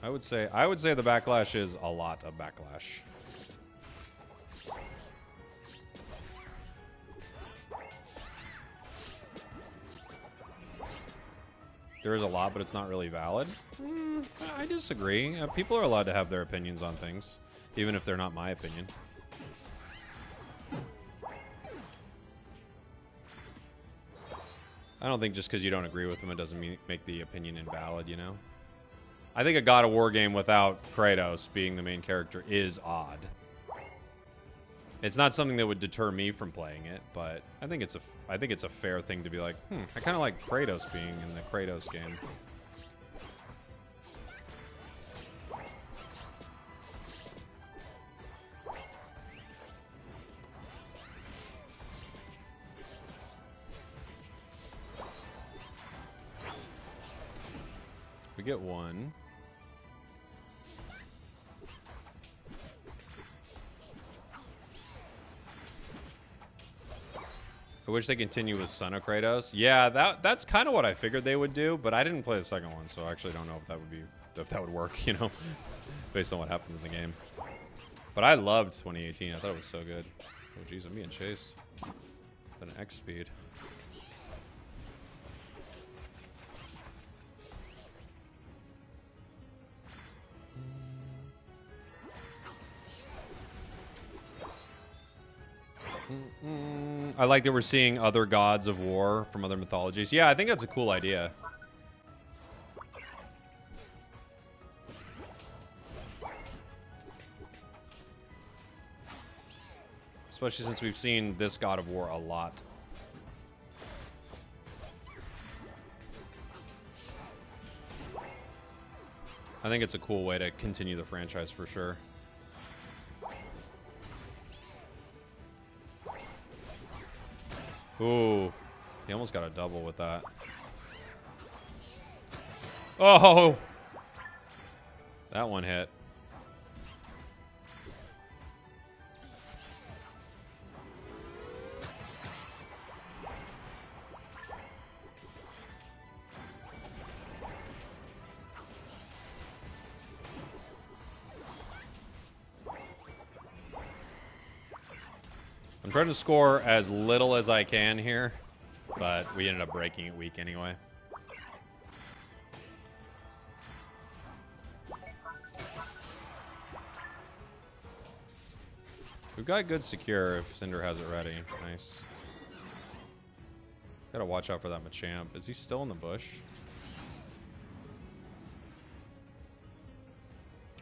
I would say the backlash is a lot of backlash. There is a lot, but it's not really valid. I disagree. People are allowed to have their opinions on things, even if they're not my opinion. I don't think just because you don't agree with them, it doesn't make the opinion invalid, you know? I think a God of War game without Kratos being the main character is odd. It's not something that would deter me from playing it, but I think it's a fair thing to be like, I kind of like Kratos being in the Kratos game. We get one. I wish they continue with Son of Kratos. Yeah, that's kind of what I figured they would do, but I didn't play the second one, so I actually don't know if that would work, you know, based on what happens in the game. But I loved 2018. I thought it was so good. Oh, jeez, I'm being chased. At an X speed. I like that we're seeing other gods of war from other mythologies. Yeah, I think that's a cool idea. Especially since we've seen this god of war a lot. I think it's a cool way to continue the franchise for sure. Ooh, he almost got a double with that. Oh, that one hit. I'm trying to score as little as I can here, but we ended up breaking it weak anyway. We've got good secure if Cinder has it ready. Nice. Gotta watch out for that Machamp. Is he still in the bush?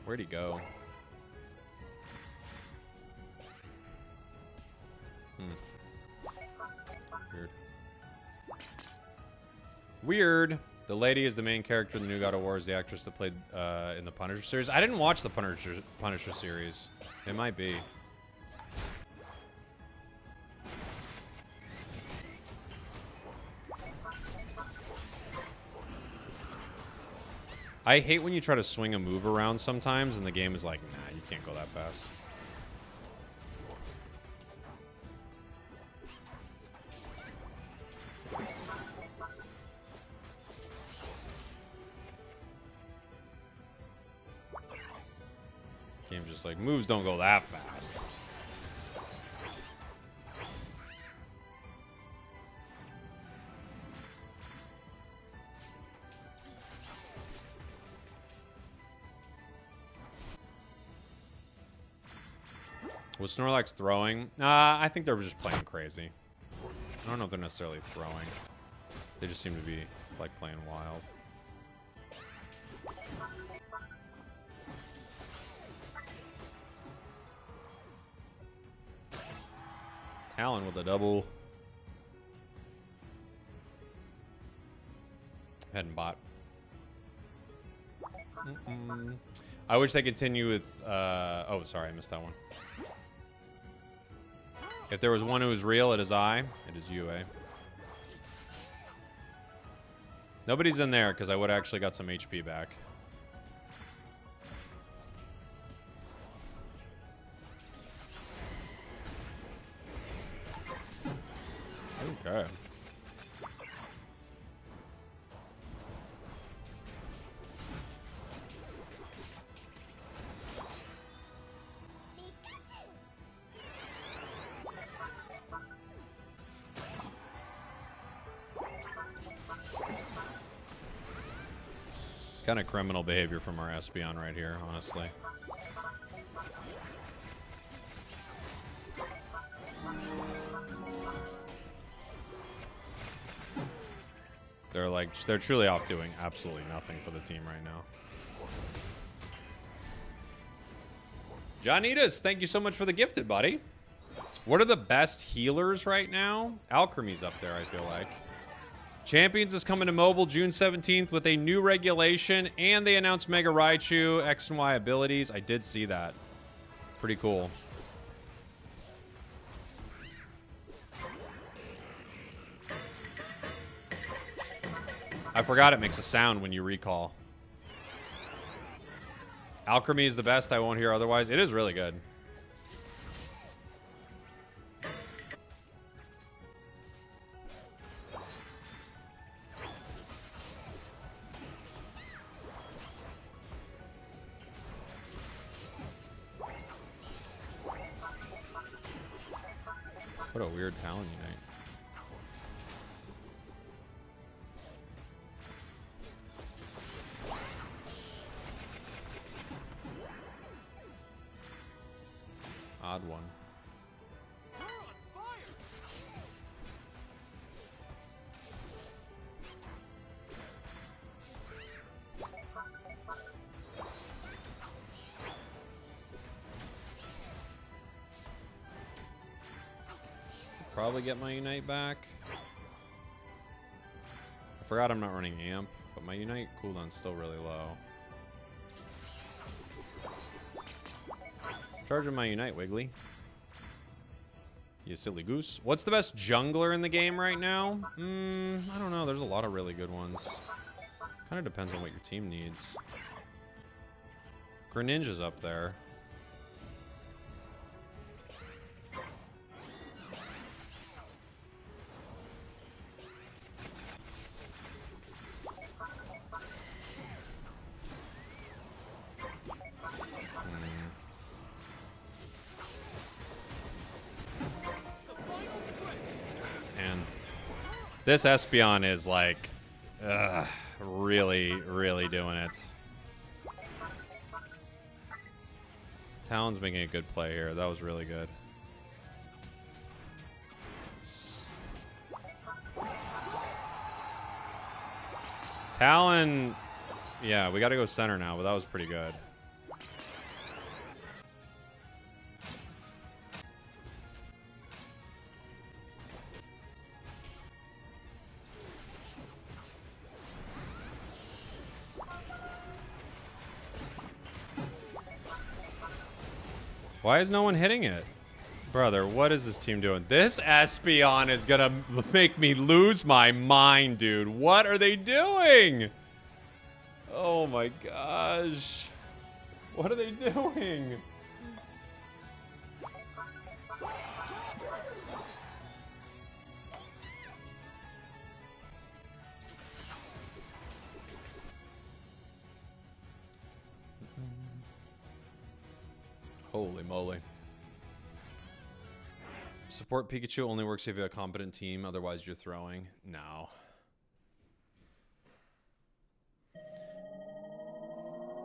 Where'd he go? Weird. Weird. The lady is the main character in the new God of War, is the actress that played in the Punisher series. I didn't watch the Punisher series. It might be. I hate when you try to swing a move around sometimes and the game is like, nah, you can't go that fast. Game's just like, moves don't go that fast. Was Snorlax throwing? I think they were just playing crazy. I don't know if they're necessarily throwing. They just seem to be like playing wild. Talon with a double. Heading bot. I wish they continue with. Oh, sorry, I missed that one. If there was one who was real, it is I. It is you, eh? Nobody's in there because I would have actually got some HP back. Okay. Kind of criminal behavior from our Espeon right here, honestly. They're truly off doing absolutely nothing for the team right now. Johnitas, thank you so much for the gifted, buddy. What are the best healers right now? Alchemy's up there, I feel like. Champions is coming to mobile June 17th with a new regulation, and they announced Mega Raichu X and Y abilities. I did see that. Pretty cool. I forgot it makes a sound when you recall. Alchemy is the best. I won't hear otherwise. It is really good. What a weird talent unite. Odd one. We're on fire. Probably get my Unite back. I forgot I'm not running Amp, but my Unite cooldown's still really low. Charging my Unite, Wiggly. You silly goose. What's the best jungler in the game right now? I don't know. There's a lot of really good ones. Kind of depends on what your team needs. Greninja's up there. This Espeon is like, really, really doing it. Talon's making a good play here. That was really good. Talon, yeah, we got to go center now, but that was pretty good. Why is no one hitting it? Brother, what is this team doing? This Espeon is gonna make me lose my mind, dude. What are they doing? Oh my gosh. What are they doing? Holy moly. Support Pikachu only works if you have a competent team, otherwise you're throwing. No.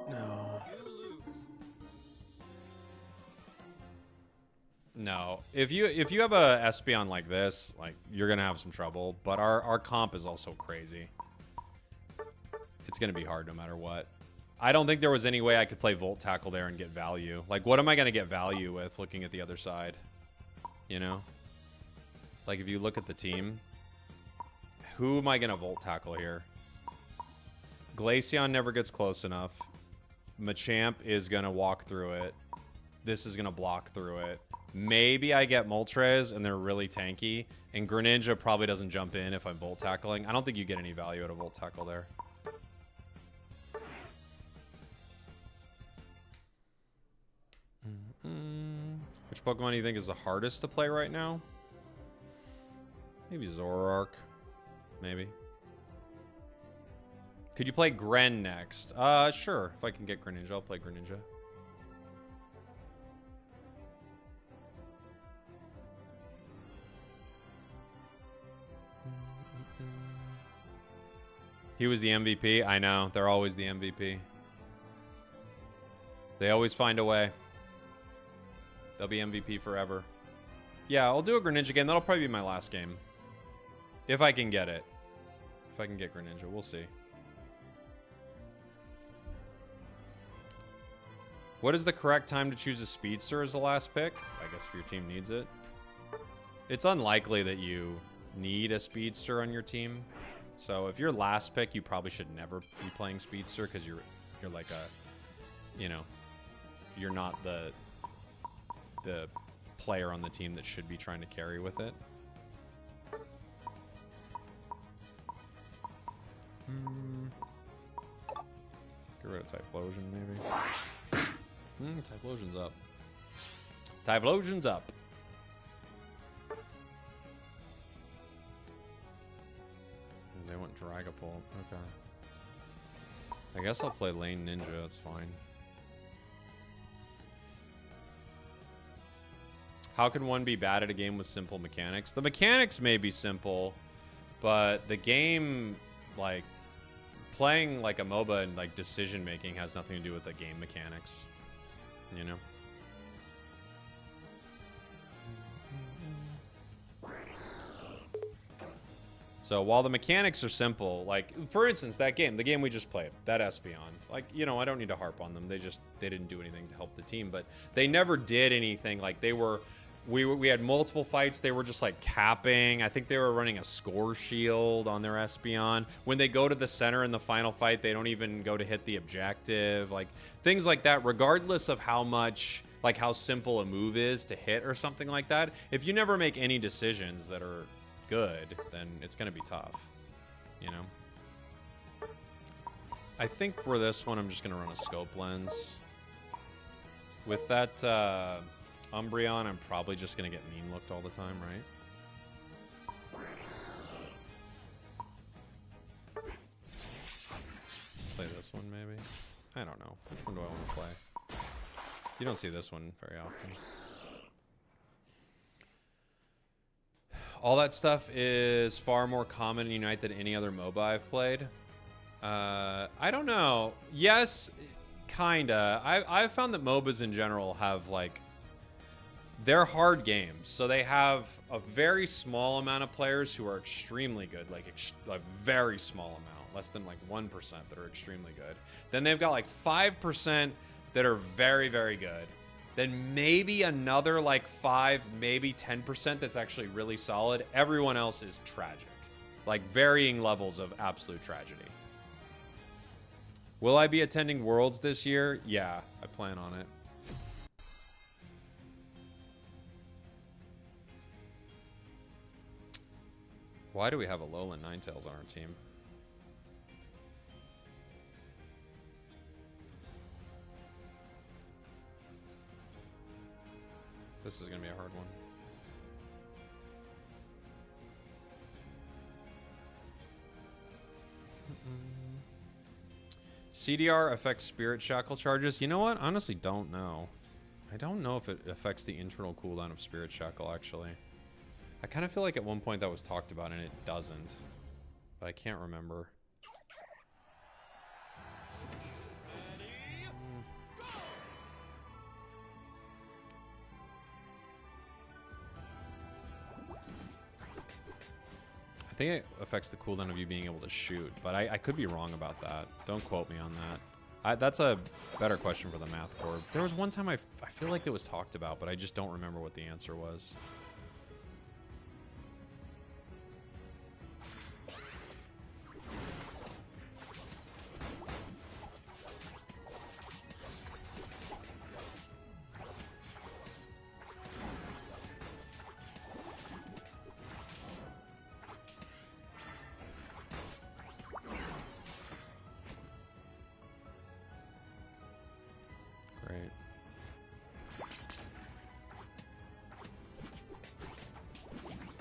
No. No. If you have a Espeon like this, like you're gonna have some trouble. But our comp is also crazy. It's gonna be hard no matter what. I don't think there was any way I could play Volt Tackle there and get value. Like, what am I going to get value with looking at the other side? You know? Like, if you look at the team, who am I going to Volt Tackle here? Glaceon never gets close enough. Machamp is going to walk through it. This is going to block through it. Maybe I get Moltres and they're really tanky. And Greninja probably doesn't jump in if I'm Volt Tackling. I don't think you get any value out of Volt Tackle there. Which Pokemon do you think is the hardest to play right now? Maybe Zoroark. Maybe. Could you play Gren next? Sure. If I can get Greninja, I'll play Greninja. He was the MVP. I know. They're always the MVP. They always find a way. They'll be MVP forever. Yeah, I'll do a Greninja game. That'll probably be my last game. If I can get it. If I can get Greninja. We'll see. What is the correct time to choose a Speedster as the last pick? I guess if your team needs it. It's unlikely that you need a Speedster on your team. So if you're last pick, you probably should never be playing Speedster because you're like a, you know, you're not the player on the team that should be trying to carry with it. Get rid of Typhlosion, maybe. Typhlosion's up. Typhlosion's up. They went Dragapult. Okay. I guess I'll play Lane Ninja. That's fine. How can one be bad at a game with simple mechanics? The mechanics may be simple, but the game, like, playing like a MOBA and like decision making has nothing to do with the game mechanics. You know? So while the mechanics are simple, like, for instance, that game, the game we just played, that Espeon, like, you know, I don't need to harp on them. They didn't do anything to help the team, but they never did anything. Like, we had multiple fights. They were just like capping. I think they were running a score shield on their Espeon. When they go to the center in the final fight, they don't even go to hit the objective. Like, things like that, regardless of how much, like, how simple a move is to hit or something like that. If you never make any decisions that are good, then it's going to be tough, you know? I think for this one, I'm just going to run a scope lens. With that Umbreon, I'm probably just going to get mean looked all the time, right? Play this one, maybe? I don't know. Which one do I want to play? You don't see this one very often. All that stuff is far more common in Unite than any other MOBA I've played. I don't know. Yes, kinda. I've found that MOBAs in general have, like, they're hard games. So they have a very small amount of players who are extremely good, like a very small amount, less than like 1% that are extremely good. Then they've got like 5% that are very, very good. Then maybe another like 5, maybe 10% that's actually really solid. Everyone else is tragic. Like varying levels of absolute tragedy. Will I be attending Worlds this year? Yeah, I plan on it. Why do we have a Alolan Ninetales on our team? This is going to be a hard one. CDR affects Spirit Shackle charges. You know what? Honestly, don't know. I don't know if it affects the internal cooldown of Spirit Shackle, actually. I kind of feel like at one point that was talked about and it doesn't. But I can't remember. I think it affects the cooldown of you being able to shoot, but I could be wrong about that. Don't quote me on that. That's a better question for the Math Corp. There was one time I feel like it was talked about, but I just don't remember what the answer was.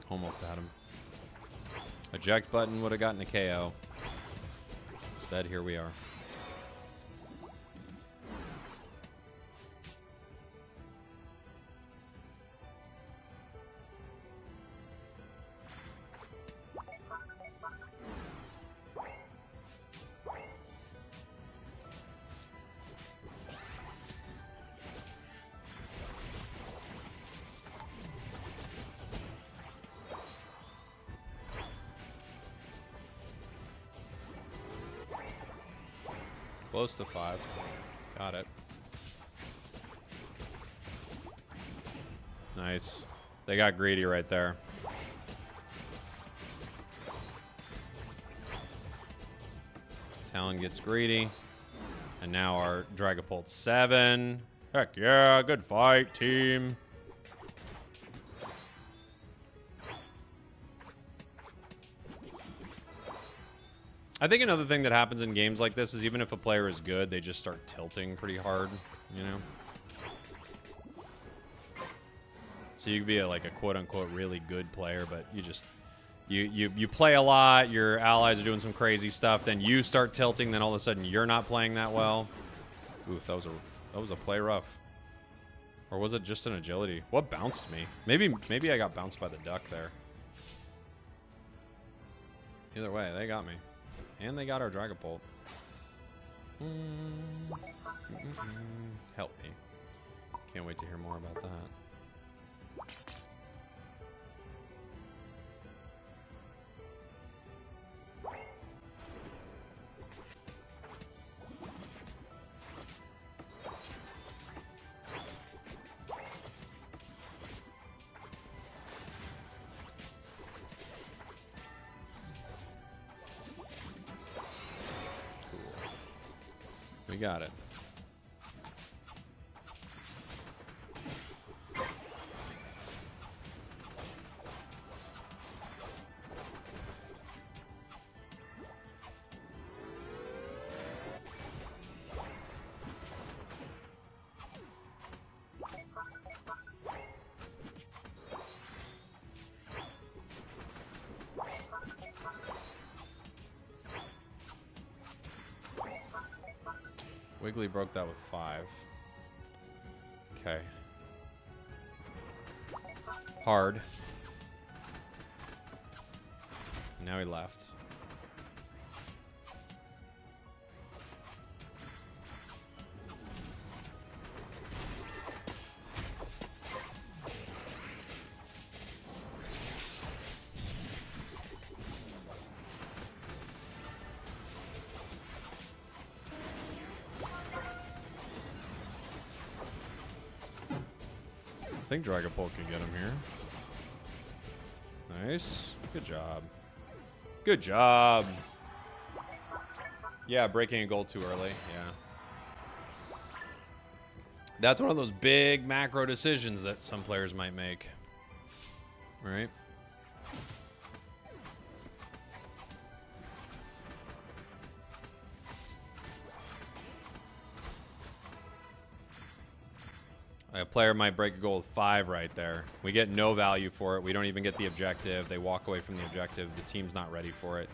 Almost had him. Eject button would have gotten a KO. Instead, here we are. Close to 5. Got it. Nice. They got greedy right there. Talon gets greedy. And now our Dragapult 7. Heck yeah, good fight, team. I think another thing that happens in games like this is even if a player is good, they just start tilting pretty hard, you know? So you could be like a quote-unquote really good player, but you just... You play a lot, your allies are doing some crazy stuff, then you start tilting, then all of a sudden you're not playing that well. Oof, that was a play rough. Or was it just an agility? What bounced me? Maybe I got bounced by the duck there. Either way, they got me. And they got our Dragapult. Help me. Can't wait to hear more about that. We got it. Wiggly broke that with 5. Okay. Hard. Now he left. I think Dragapult can get him here. Nice. Good job. Good job. Yeah, breaking a goal too early. Yeah. That's one of those big macro decisions that some players might make. Right? A player might break a goal with 5 right there. We get no value for it. We don't even get the objective. They walk away from the objective. The team's not ready for it.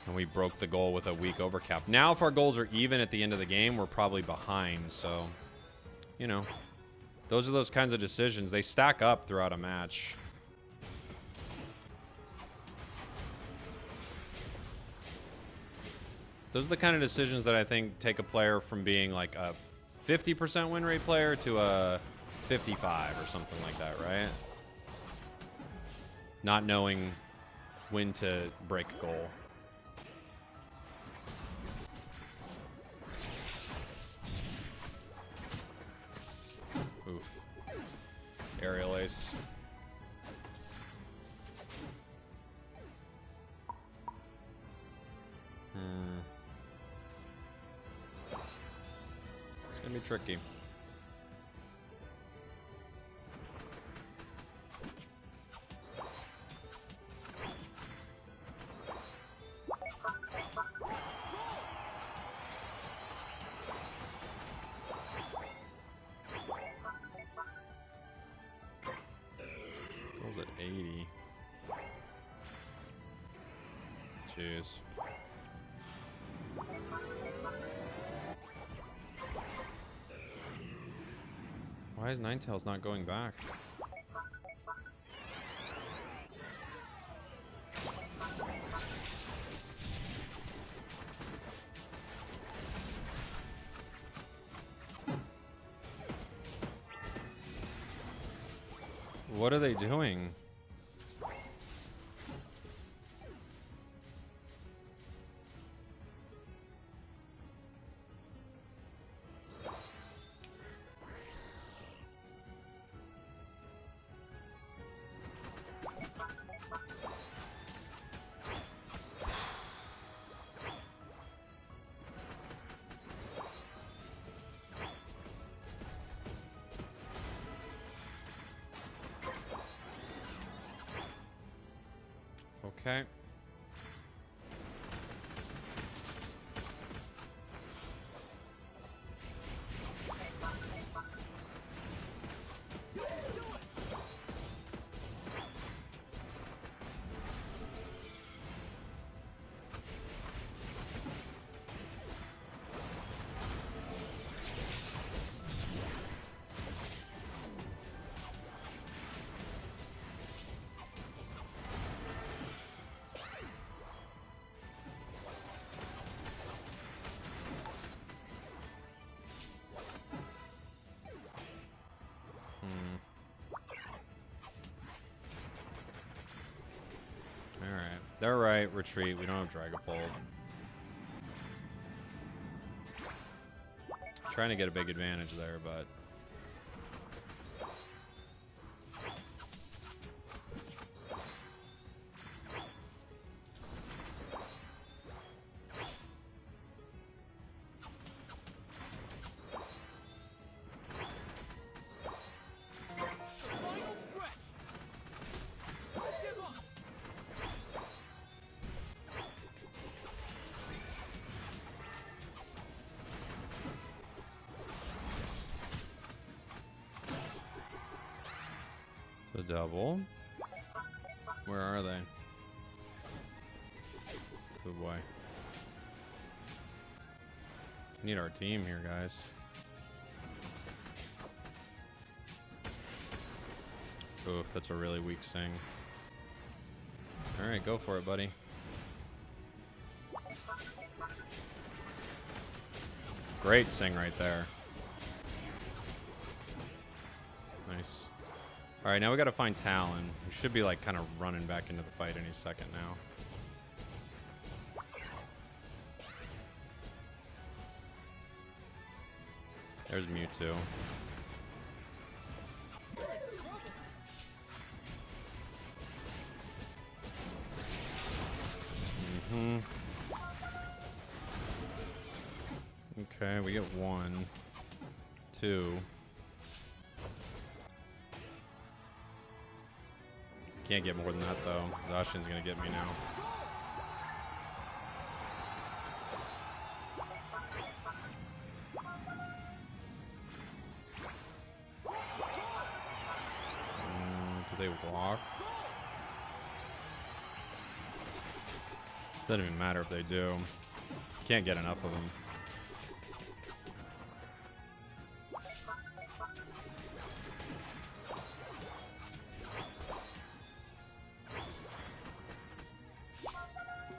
And we broke the goal with a weak overcap. Now, if our goals are even at the end of the game, we're probably behind. So, you know, those are those kinds of decisions. They stack up throughout a match. Those are the kind of decisions that I think take a player from being like a 50% win rate player to a 55 or something like that, right? Not knowing when to break a goal. Oof. Aerial ace. It's gonna be tricky. Goes at 80. Jeez. Why is Ninetales not going back? What are they doing? Okay. Alright. They're right. Retreat. We don't have Dragapult. Trying to get a big advantage there, but... Final stretch. Don't give up. The double. Where are they? Good boy. Need our team here, guys. Oof, that's a really weak Sing. Alright, go for it, buddy. Great Sing right there. Nice. Alright, now we gotta find Talon. We should be like kind of running back into the fight any second now. There's Mewtwo. Okay, we get 1, 2. Can't get more than that though. Zacian's gonna get me now. Do they walk? Doesn't even matter if they do. Can't get enough of them.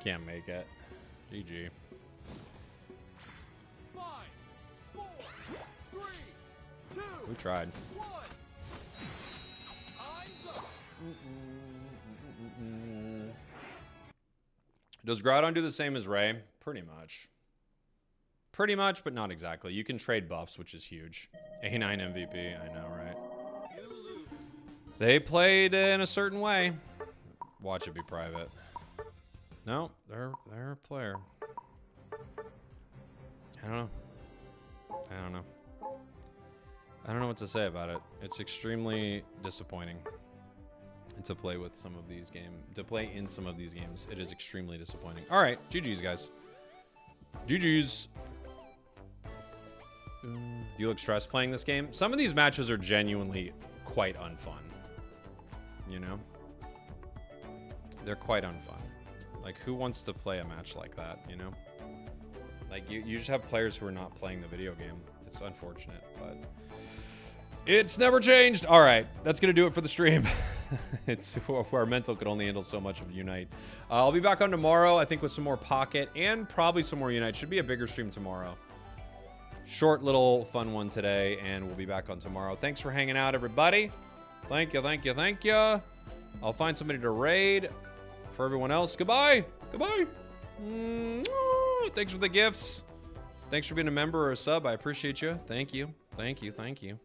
Can't make it. GG. 5, 4, 3, 2, We tried. 1. Time's up. Does Groudon do the same as Ray? Pretty much. Pretty much, but not exactly. You can trade buffs, which is huge. A9 MVP, I know, right? You lose. They played in a certain way. Watch it be private. No, they're a player. I don't know. I don't know. I don't know what to say about it. It's extremely disappointing to play with some of these games. To play in some of these games, it is extremely disappointing. All right, GG's, guys. GG's. Do you look stressed playing this game? Some of these matches are genuinely quite unfun. You know? They're quite unfun. Like, who wants to play a match like that, you know? Like, you just have players who are not playing the video game. It's unfortunate, but it's never changed. All right, that's going to do it for the stream. It's our mental could only handle so much of Unite. I'll be back on tomorrow, I think, with some more Pocket and probably some more Unite. Should be a bigger stream tomorrow. Short little fun one today, and we'll be back on tomorrow. Thanks for hanging out, everybody. Thank you, thank you, thank you. I'll find somebody to raid. For everyone else, goodbye. Goodbye. Thanks for the gifts. Thanks for being a member or a sub. I appreciate you. Thank you. Thank you. Thank you.